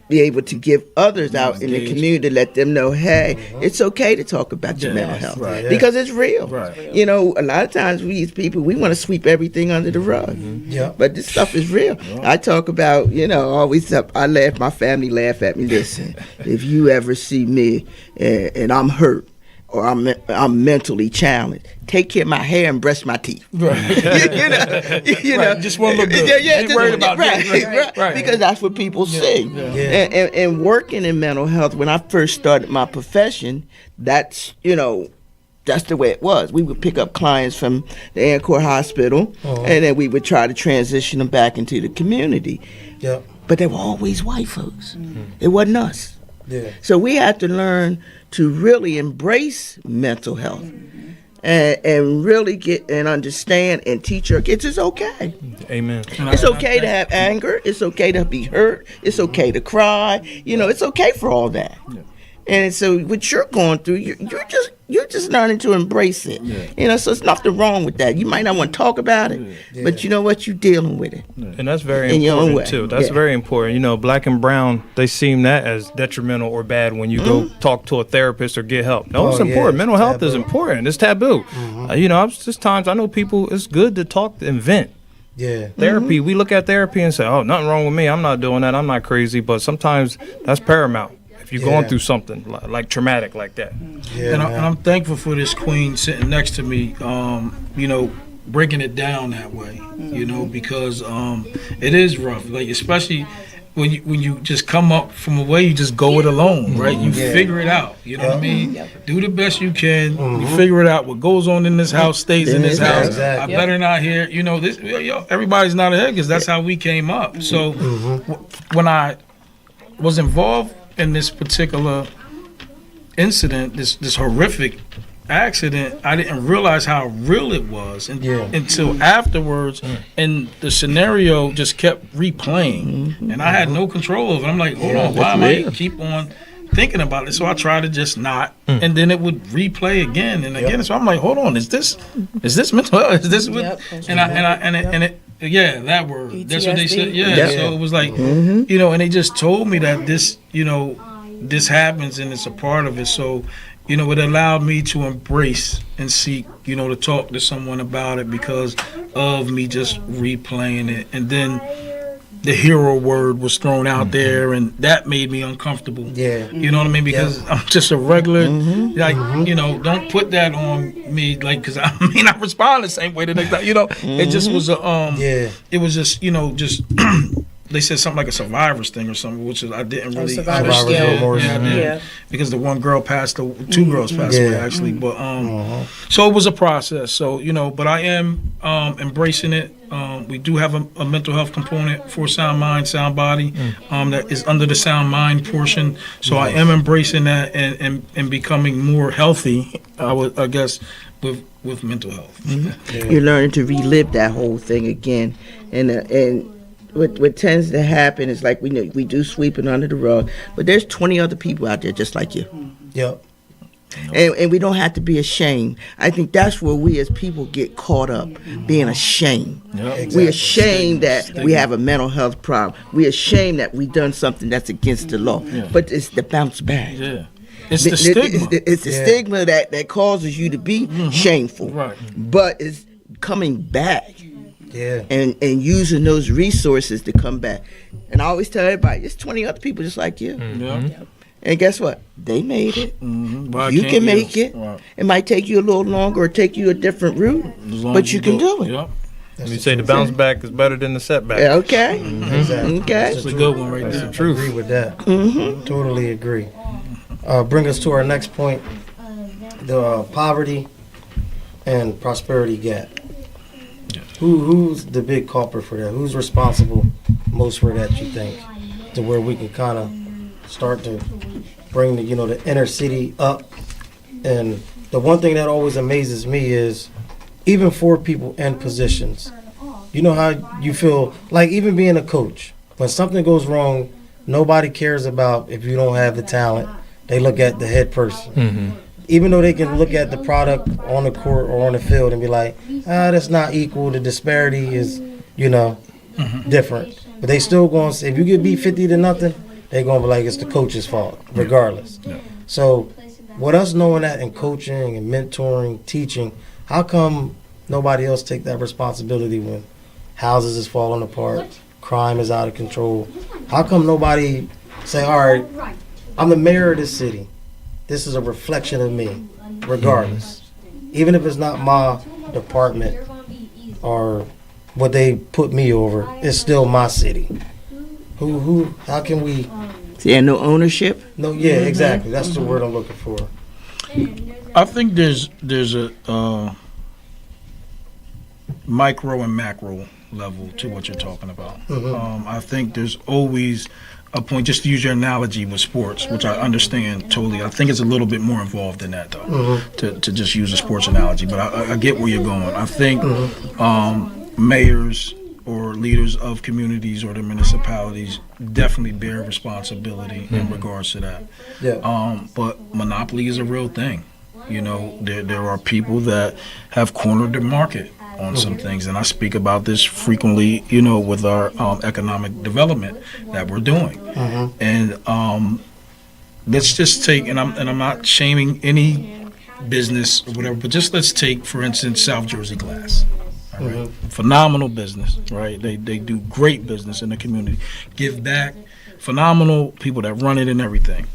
be able to give others out in the Engage. community, let them know, hey, it's okay to talk about your mental health right. because it's real. Right. A lot of times we as people, we want to sweep everything under the rug. Yeah. But this stuff is real. I talk about, always I laugh, my family laugh at me. Listen, if you ever see me and I'm hurt or I'm mentally challenged, take care of my hair and brush my teeth. Right. Right. Just want to look good. Ain't just worried about right, that. right. Because that's what people see. Yeah. And working in mental health, when I first started my profession, that's, that's the way it was. We would pick up clients from the Ancourt Hospital, and then we would try to transition them back into the community. Yep. But they were always white folks. It wasn't us. Yeah. So we had to learn to really embrace mental health and really get and understand and teach our kids it's okay. Amen. It's okay to have anger. It's okay to be hurt. It's okay to cry. You know, it's okay for all that. And so what you're going through, you're just learning to embrace it. You know, so it's nothing wrong with that. You might not want to talk about it, but you know what? You're dealing with it. And that's very In your own way. important too. That's Yeah. very important. You know, black and brown, they seem that as detrimental or bad when you go talk to a therapist or get help. No, it's Oh, yeah, important. it's Mental health is taboo. important. It's taboo. You know, just times I know people. It's good to talk and vent. Yeah. Therapy. We look at therapy and say, "Oh, nothing wrong with me. I'm not doing that. I'm not crazy." But sometimes that's paramount. If you're going Yeah. through something like traumatic like that. Yeah, And, man. I'm thankful for this queen sitting next to me, you know, breaking it down that way, you know, because it is rough, like especially when you just come up from a way, you just go it alone, right? You Yeah. figure it out, you know what I mean? Do the best you can. You figure it out. What goes on in this house stays in this house. Exactly. I better not hear, you know, this. Everybody's not ahead because that's how we came up. So when I was involved in this particular incident, this horrific accident, I didn't realize how real it was until afterwards, and the scenario just kept replaying, and I had no control of it. I'm like, hold on, why am I keep on thinking about it? So I tried to just not, and then it would replay again and again. So I'm like, hold on, is this mental health? Is this what? Yeah, that word. That's what they said. Yeah. So it was like, you know, and they just told me that this, you know, this happens and it's a part of it. So, you know, it allowed me to embrace and seek, you know, to talk to someone about it because of me just replaying it. And then the hero word was thrown out there, and that made me uncomfortable. Yeah. You know what I mean? Because I'm just a regular, like, you know, don't put that on me, like, because I mean, I respond the same way the next time, you know. It just was it was just, you know, just, they said something like a survivor's thing or something, which is, I didn't really survivor's understand. remorse. Yeah, I did. Yeah. Because the one girl two girls passed away, actually. But, so it was a process. So, you know, but I am embracing it. We do have a mental health component for Sound Mind, Sound Body, that is under the Sound Mind portion. So I am embracing that and becoming more healthy, I guess, with mental health. You're learning to relive that whole thing again, and what tends to happen is like we do sweep it under the rug, but there's 20 other people out there just like you. Yep. And we don't have to be ashamed. I think that's where we as people get caught up, being ashamed. We're ashamed that we have a mental health problem. We're ashamed that we've done something that's against the law. But it's the bounce back. Yeah. It's the stigma. It's the stigma that causes you to be shameful. Right. But it's coming back. Yeah. And using those resources to come back. And I always tell everybody, there's 20 other people just like you. And guess what? They made it. Why You can't can make it. Right. It might take you a little longer or take you a different route, As long but as you can do it. Yep. You say the bounce back is better than the setback. Yeah, okay. Exactly. Okay. That's a good one right That's there. the truth. Agree with that. Totally agree. Bring us to our next point: the poverty and prosperity gap. Who's the big culprit for that? Who's responsible most for that? You think, to where we can kind of start to bring the inner city up. And the one thing that always amazes me is even for people in positions, you know how you feel like, even being a coach, when something goes wrong, nobody cares about if you don't have the talent. They look at the head person. Even though they can look at the product on the court or on the field and be like, that's not equal, the disparity is different, but they still going to say, if you get beat 50-0, they're going to be like, it's the coach's fault regardless. So with us knowing that in coaching and mentoring, teaching, how come nobody else take that responsibility when houses is falling apart, crime is out of control? How come nobody say, all right, I'm the mayor of this city, this is a reflection of me regardless, even if it's not my department or what they put me over, it's still my city. How can we? Yeah, no ownership. No, yeah, exactly. That's the word I'm looking for. I think there's a micro and macro level to what you're talking about. I think there's always a point, just to use your analogy with sports, which I understand totally. I think it's a little bit more involved than that, though, to just use a sports analogy. But I get where you're going. I think mayors or leaders of communities or the municipalities definitely bear responsibility in regards to that. Yeah. But monopoly is a real thing. You know, there are people that have cornered the market on some things, and I speak about this frequently, you know, with our economic development that we're doing. And let's just take, and I'm not shaming any business or whatever, but just let's take, for instance, South Jersey Glass. All right. Phenomenal business, right? They do great business in the community, give back, phenomenal people that run it and everything.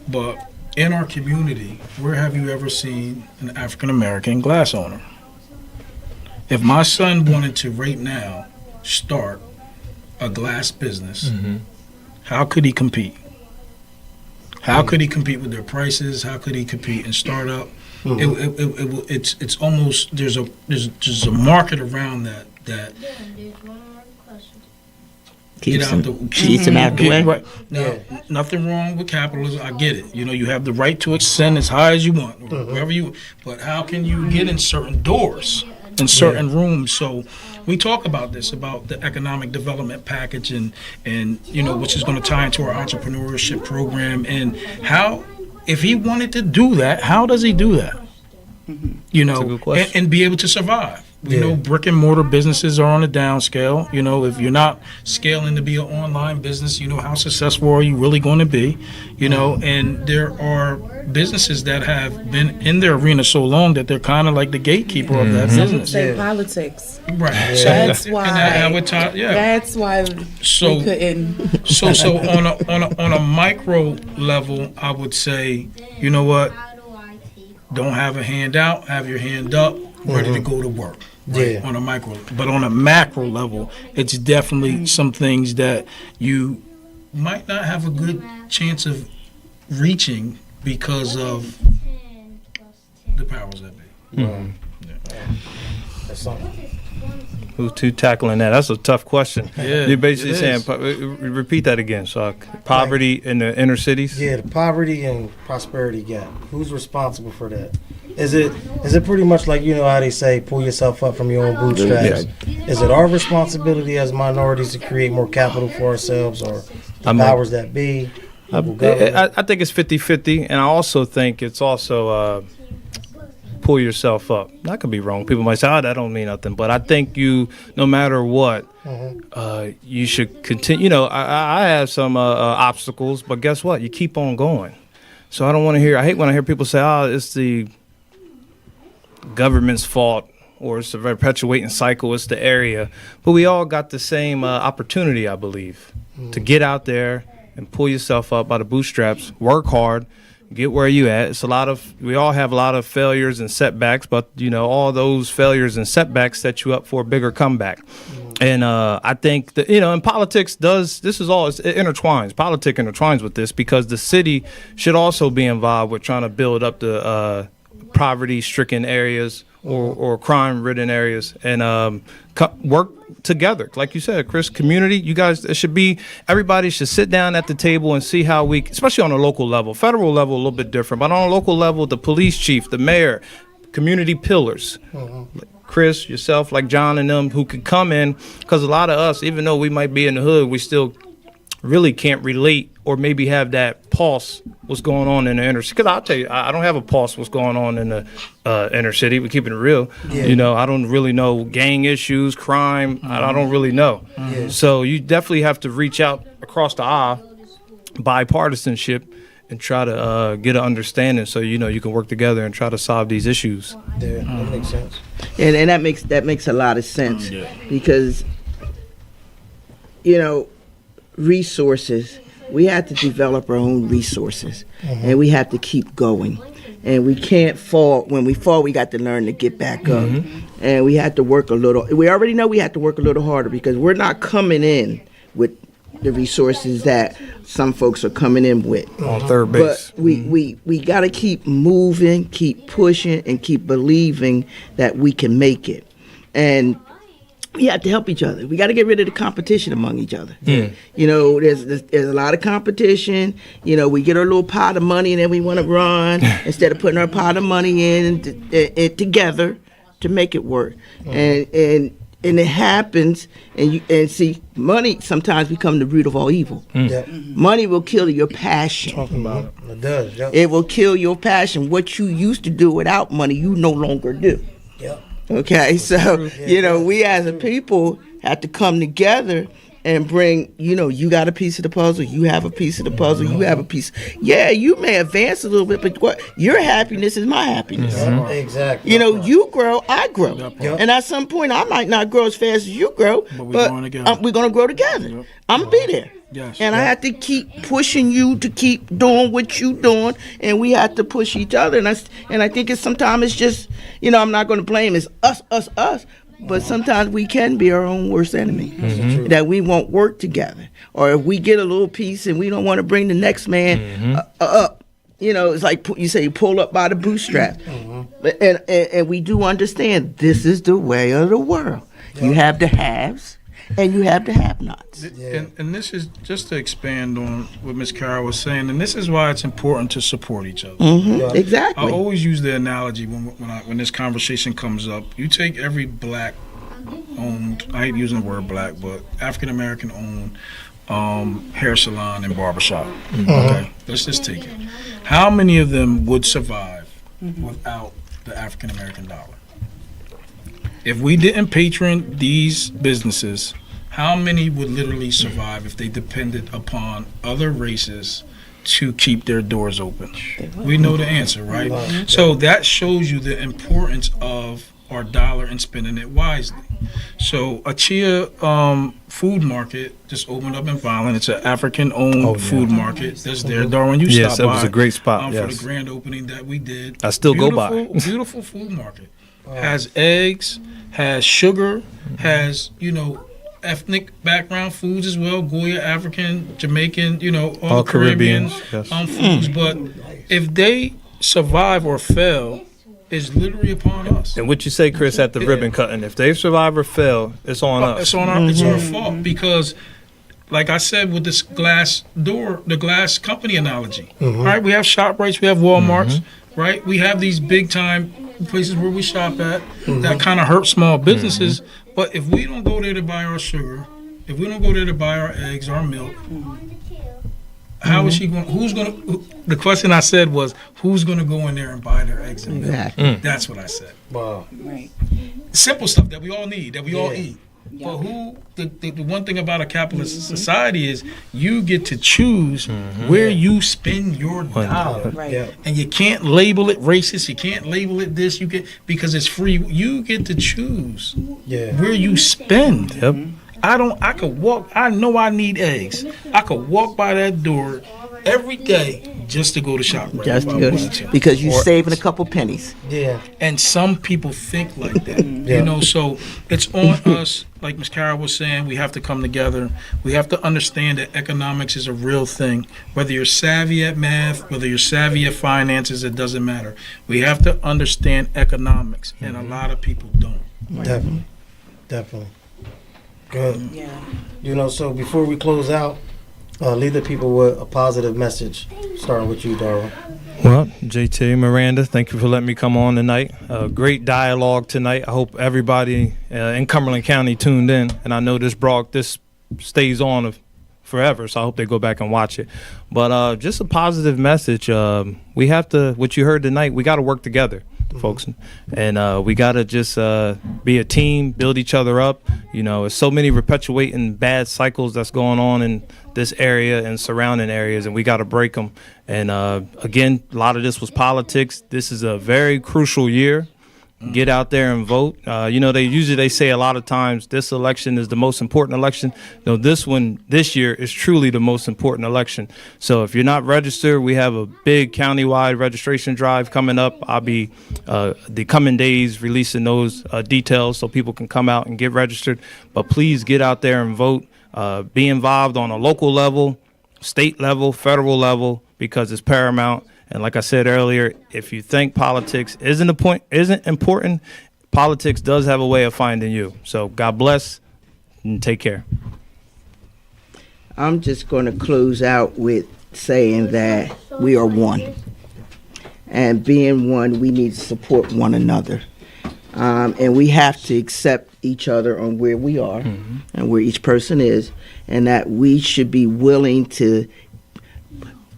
But in our community, where have you ever seen an African American glass owner? If my son wanted to right now start a glass business, how could he compete? How could he compete with their prices? How could he compete and start up? It's almost there's a market around that Keeps them out the way. Right. Now, nothing wrong with capitalism. I get it. You know, you have the right to extend as high as you want, or wherever you. But how can you get in certain doors, in certain rooms? So we talk about this, about the economic development package, and you know, which is going to tie into our entrepreneurship program, and how, if he wanted to do that, how does he do that? You know, and be able to survive. You know, brick and mortar businesses are on a downscale. You know, if you're not scaling to be an online business, you know, how successful are you really going to be? You know, and there are businesses that have been in their arena so long that they're kind of like the gatekeeper of that business. Say politics. Right. That's why. That's why So we couldn't. So on a micro level, I would say, you know what? Don't have a hand out. Have your hand up, ready to go to work. Right, on a micro, but on a macro level, it's definitely some things that you might not have a good chance of reaching because of the powers that be. That's something. Who's tackling that? That's a tough question. Yeah, You're basically it saying, is. repeat that again, so poverty in the inner cities? Yeah, the poverty and prosperity gap. Who's responsible for that? Is it pretty much like, you know how they say, pull yourself up from your own bootstraps? Is it our responsibility as minorities to create more capital for ourselves, or the powers that be? I think it's 50-50, and I also think it's also pull yourself up. I could be wrong. People might say, that don't mean nothing. But I think you, no matter what, you should continue. You know, I have some obstacles, but guess what? You keep on going. So I hate when I hear people say, it's the government's fault, or it's a perpetuating cycle, it's the area. But we all got the same opportunity, I believe, to get out there and pull yourself up by the bootstraps, work hard, get where you at. We all have a lot of failures and setbacks, but you know, all those failures and setbacks set you up for a bigger comeback. And I think that, you know, and politics it intertwines. Politics intertwines with this, because the city should also be involved with trying to build up the poverty-stricken areas or crime-ridden areas, and work together. Like you said, Chris, community, you guys, everybody should sit down at the table and see how we, especially on a local level, federal level a little bit different, but on a local level, the police chief, the mayor, community pillars, Chris, yourself, like John and them, who could come in, because a lot of us, even though we might be in the hood, we still really can't relate or maybe have that pulse what's going on in the inner city. Because I'll tell you, I don't have a pulse what's going on in the inner city. We're keeping it real. You know, I don't really know gang issues, crime. I don't really know. So you definitely have to reach out across the aisle, bipartisanship, and try to get an understanding, so you know you can work together and try to solve these issues. Yeah, that makes sense. And that makes a lot of sense, because, you know, resources, we have to develop our own resources, and we have to keep going, and we can't fall. When we fall, we got to learn to get back up, and we have to work a little. We already know we have to work a little harder, because we're not coming in with the resources that some folks are coming in with. On third base. But we got to keep moving, keep pushing, and keep believing that we can make it. And we have to help each other. We got to get rid of the competition among each other. Yeah. You know, there's a lot of competition. You know, we get our little pot of money and then we want to run instead of putting our pot of money in together to make it work. And it happens, and see, money sometimes become the root of all evil. Yeah. Money will kill your passion. Talking about it. It does. Yep. It will kill your passion. What you used to do without money, you no longer do. Yep. Okay, so, you know, we as a people have to come together and bring, you know, you got a piece of the puzzle, you have a piece of the puzzle, you have a piece. Yeah, you may advance a little bit, but what your happiness is my happiness. Exactly. You know, you grow, I grow. Yep. And at some point, I might not grow as fast as you grow, But we're but growing together. we're going to grow together. Yep. I'm going to be there. Yes. And I have to keep pushing you to keep doing what you doing, and we have to push each other. And I think sometimes it's just, you know, I'm not going to blame it's us. But sometimes we can be our own worst enemy. That we won't work together, or if we get a little piece and we don't want to bring the next man up. You know, it's like you say, pull up by the bootstrap. And we do understand this is the way of the world. You have the haves and you have the have-nots. And this is just to expand on what Ms. Carroll was saying, and this is why it's important to support each other. I Exactly. always use the analogy when this conversation comes up. You take every black-owned, I hate using the word black, but African-American-owned hair salon and barbershop. Okay, let's just take it. How many of them would survive without the African-American dollar? If we didn't patron these businesses, how many would literally survive if they depended upon other races to keep their doors open? We know the answer, right? So that shows you the importance of our dollar and spending it wisely. So Achia Food Market just opened up in Violent. It's an African-owned food market that's there. Darwin, you Yes, stopped it by was a great spot, for yes. the grand opening that we did. I still go by. Beautiful food market. Has eggs, has sugar, has, you know, ethnic background foods as well, Goya, African, Jamaican, you know, all the Caribbean yes. foods. But if they survive or fail, it's literally upon us. And what you say, Chris, at the ribbon cutting, if they survive or fail, it's on us. It's on our, it's our fault because, like I said with this glass door, the glass company analogy, right? We have ShopRites, we have Walmarts, right? We have these big time places where we shop at that kind of hurt small businesses. But if we don't go there to buy our sugar, if we don't go there to buy our eggs, our milk, how is she going? Who's going to? The question I said was, who's going to go in there and buy their eggs and milk? Exactly. That's what I said. Wow. Right. Simple stuff that we all need, that we all Yeah. eat. But who? The one thing about a capitalist society is you get to choose where you spend your dollar. Right. Yeah. And you can't label it racist. You can't label it this. You get because it's free. You get to choose Yeah. where you spend. Yep. I could walk. I know I need eggs. I could walk by that door every day just to go to shop. Right? Just to go to, because you're saving a couple pennies. Yeah. And some people think like that. Yeah. You know, so it's on us, like Ms. Carroll was saying, we have to come together. We have to understand that economics is a real thing. Whether you're savvy at math, whether you're savvy at finances, it doesn't matter. We have to understand economics, and a lot of people don't. Definitely. Definitely. Good. Yeah. You know, so before we close out, leave the people with a positive message. Starting with you, Darwin. Well, JT, Miranda, thank you for letting me come on tonight. Great dialogue tonight. I hope everybody in Cumberland County tuned in, and I know this stays on forever, so I hope they go back and watch it. But just a positive message. We have to, what you heard tonight, we got to work together, folks, and we got to just be a team, build each other up. You know, there's so many perpetuating bad cycles that's going on in this area and surrounding areas, and we got to break them. And again, a lot of this was politics. This is a very crucial year. Get out there and vote. You know, they say a lot of times this election is the most important election. No, this year is truly the most important election. So if you're not registered, we have a big countywide registration drive coming up. I'll be the coming days releasing those details so people can come out and get registered. But please get out there and vote. Be involved on a local level, state level, federal level, because it's paramount. And like I said earlier, if you think politics isn't important, politics does have a way of finding you. So God bless and take care. I'm just going to close out with saying that we are one. And being one, we need to support one another. And we have to accept each other on where we are and where each person is, and that we should be willing to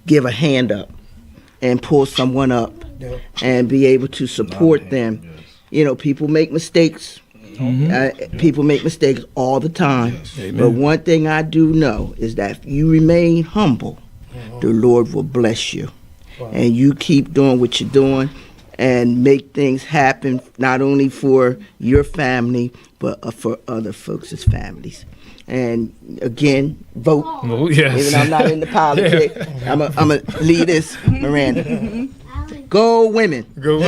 give a hand up and pull someone up and be able to support them. You know, people make mistakes. People make mistakes all the time. Amen. But one thing I do know is that if you remain humble, the Lord will bless you. And you keep doing what you're doing and make things happen, not only for your family, but for other folks' families. And again, vote. Oh, yes. Even though I'm not into politics, I'm a lead this, Miranda. Go women. Go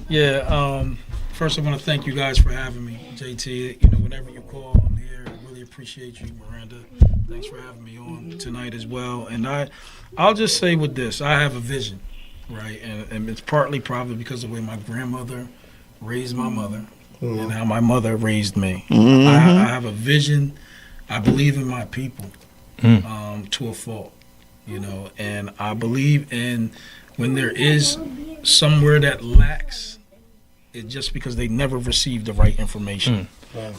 Yeah, first I want to thank you guys for having me, JT. You know, whenever you call, I'm here. I really appreciate you, Miranda. Thanks for having me on tonight as well. And I'll just say with this, I have a vision, right? And it's partly probably because of the way my grandmother raised my mother and how my mother raised me. I have a vision. I believe in my people to a fault, you know, and I believe in when there is somewhere that lacks, it's just because they never received the right information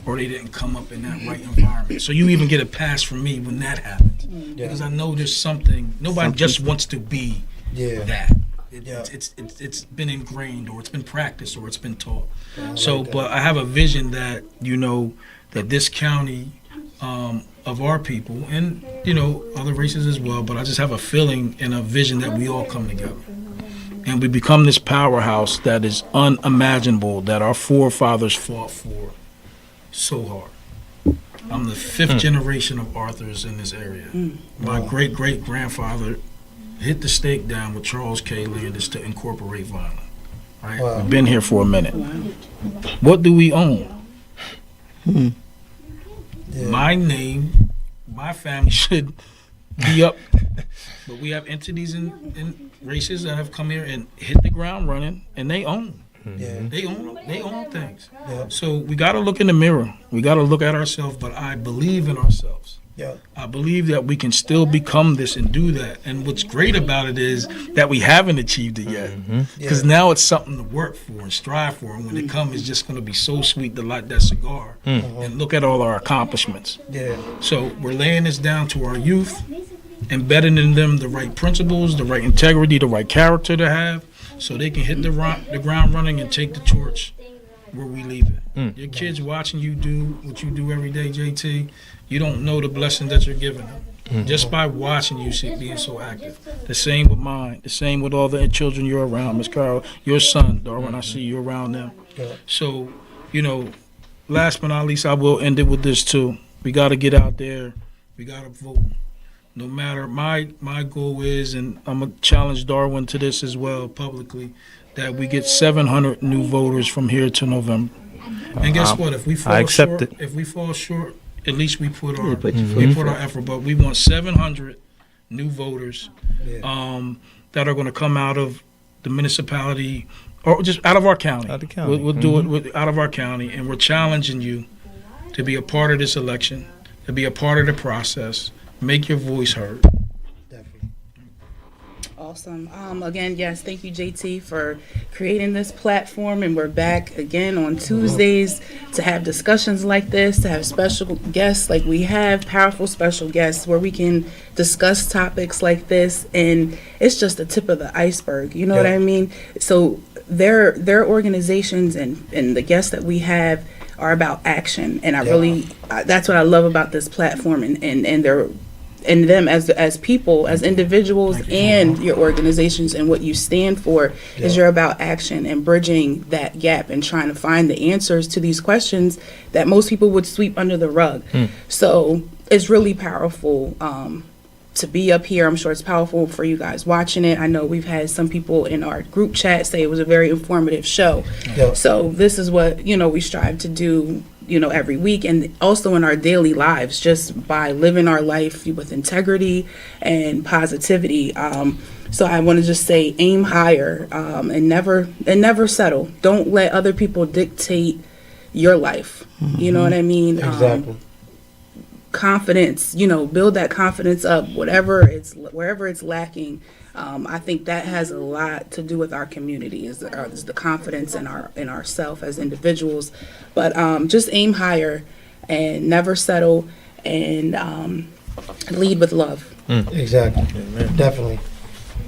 or they didn't come up in that right environment. So you even get a pass from me when that happens because I know there's something, nobody just wants to be that. It's been ingrained or it's been practiced or it's been taught. So, but I have a vision that, you know, that this county of our people and, you know, other races as well, but I just have a feeling and a vision that we all come together. And we become this powerhouse that is unimaginable, that our forefathers fought for so hard. I'm the 5th generation of Arthurs in this area. My great-great-grandfather hit the stake down with Charles K. Landis to incorporate violence. Right? Wow. We've been here for a minute. What do we own? My name, my family should be up. But we have entities and races that have come here and hit the ground running, and they own. They own things. So we got to look in the mirror. We got to look at ourselves, but I believe in ourselves. I believe that we can still become this and do that. And what's great about it is that we haven't achieved it yet. Because now it's something to work for and strive for. And when it comes, it's just going to be so sweet to light that cigar and look at all our accomplishments. So we're laying this down to our youth, embedding in them the right principles, the right integrity, the right character to have, so they can hit the ground running and take the torch where we leave it. Your kids watching you do what you do every day, JT, you don't know the blessing that you're giving them. Just by watching you being so active. The same with mine. The same with all the children you're around. Miss Carol, your son, Darwin, I see you around them. So, you know, last but not least, I will end it with this too. We got to get out there. We got to vote. No matter, my goal is, and I'm going to challenge Darwin to this as well publicly, that we get 700 new voters from here to November. And guess what? If we fall short, at least we put our effort. But we want 700 new voters that are going to come out of the municipality or just out of our county. Out of the county. We'll do it out of our county, and we're challenging you to be a part of this election, to be a part of the process. Make your voice heard. Definitely. Awesome. Again, yes, thank you, JT, for creating this platform. And we're back again on Tuesdays to have discussions like this, to have special guests like we have, powerful special guests where we can discuss topics like this. And it's just the tip of the iceberg. You know what I mean? So their organizations and the guests that we have are about action. And I really, that's what I love about this platform and them as people, as individuals, and your organizations, and what you stand for is you're about action and bridging that gap and trying to find the answers to these questions that most people would sweep under the rug. So it's really powerful to be up here. I'm sure it's powerful for you guys watching it. I know we've had some people in our group chat say it was a very informative show. Yep. So this is what, we strive to do, every week, and also in our daily lives, just by living our life with integrity and positivity. So I want to just say, aim higher, and never settle. Don't let other people dictate your life. You know what I mean? Exactly. Confidence, build that confidence up, wherever it's lacking. I think that has a lot to do with our community, is the confidence in ourselves as individuals. But just aim higher and never settle, and lead with love. Exactly. Definitely.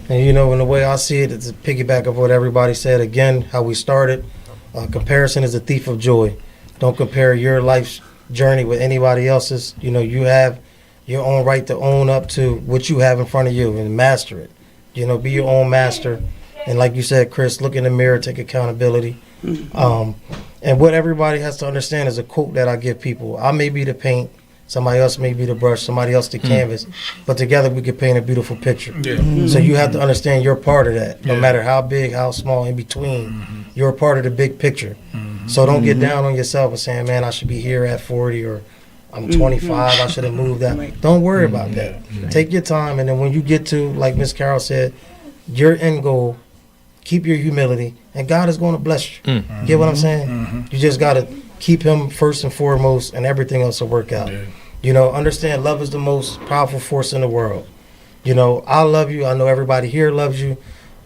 And in the way I see it, it's a piggyback of what everybody said. Again, how we started. Comparison is a thief of joy. Don't compare your life's journey with anybody else's. You have your own right to own up to what you have in front of you and master it. Be your own master. And like you said, Chris, look in the mirror, take accountability. And what everybody has to understand is a quote that I give people. I may be the paint, somebody else may be the brush, somebody else the canvas, but together we can paint a beautiful picture. So you have to understand you're part of that, no matter how big, how small, in between. You're a part of the big picture. So don't get down on yourself and saying, man, I should be here at 40, or I'm 25, I should have moved that. Don't worry about that. Take your time, and then when you get to, like Miss Carol said, your end goal, keep your humility, and God is going to bless you. Get what I'm saying? You just got to keep him first and foremost, and everything else will work out. Understand love is the most powerful force in the world. I love you. I know everybody here loves you.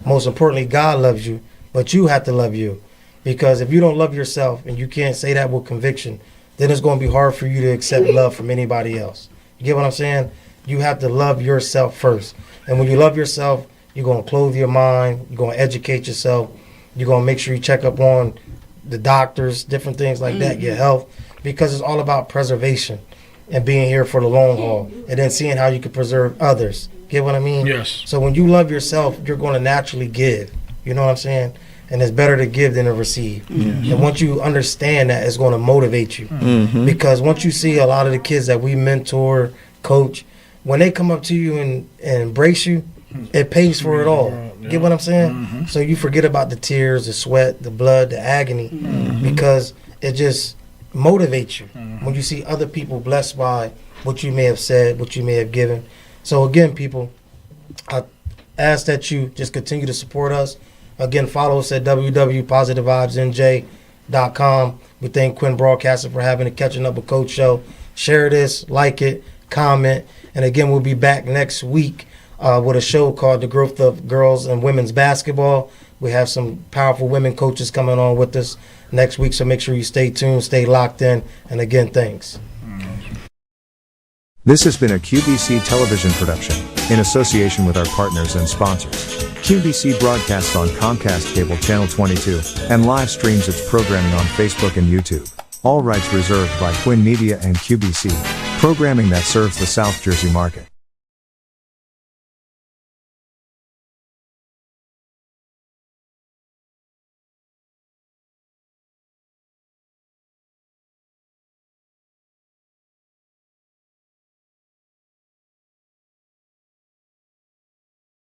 Most importantly, God loves you, but you have to love you. Because if you don't love yourself, and you can't say that with conviction, then it's going to be hard for you to accept love from anybody else. You get what I'm saying? You have to love yourself first. And when you love yourself, you're going to clothe your mind, you're going to educate yourself, you're going to make sure you check up on the doctors, different things like that, your health, because it's all about preservation and being here for the long haul, and then seeing how you can preserve others. Get what I mean? Yes. So when you love yourself, you're going to naturally give. You know what I'm saying? And it's better to give than to receive. And once you understand that, it's going to motivate you. Because once you see a lot of the kids that we mentor, coach, when they come up to you and embrace you, it pays for it all. Get what I'm saying? So you forget about the tears, the sweat, the blood, the agony, because it just motivates you when you see other people blessed by what you may have said, what you may have given. So again, people, I ask that you just continue to support us. Again, follow us at www.positivevibesnj.com. We thank Quinn Broadcasting for having a Catching Up with Coach show. Share this, like it, comment. And again, we'll be back next week with a show called The Growth of Girls and Women's Basketball. We have some powerful women coaches coming on with us next week, so make sure you stay tuned, stay locked in. And again, thanks. This has been a QBC television production in association with our partners and sponsors. QBC broadcasts on Comcast Cable Channel 22 and live streams its programming on Facebook and YouTube. All rights reserved by Quinn Media and QBC, programming that serves the South Jersey market.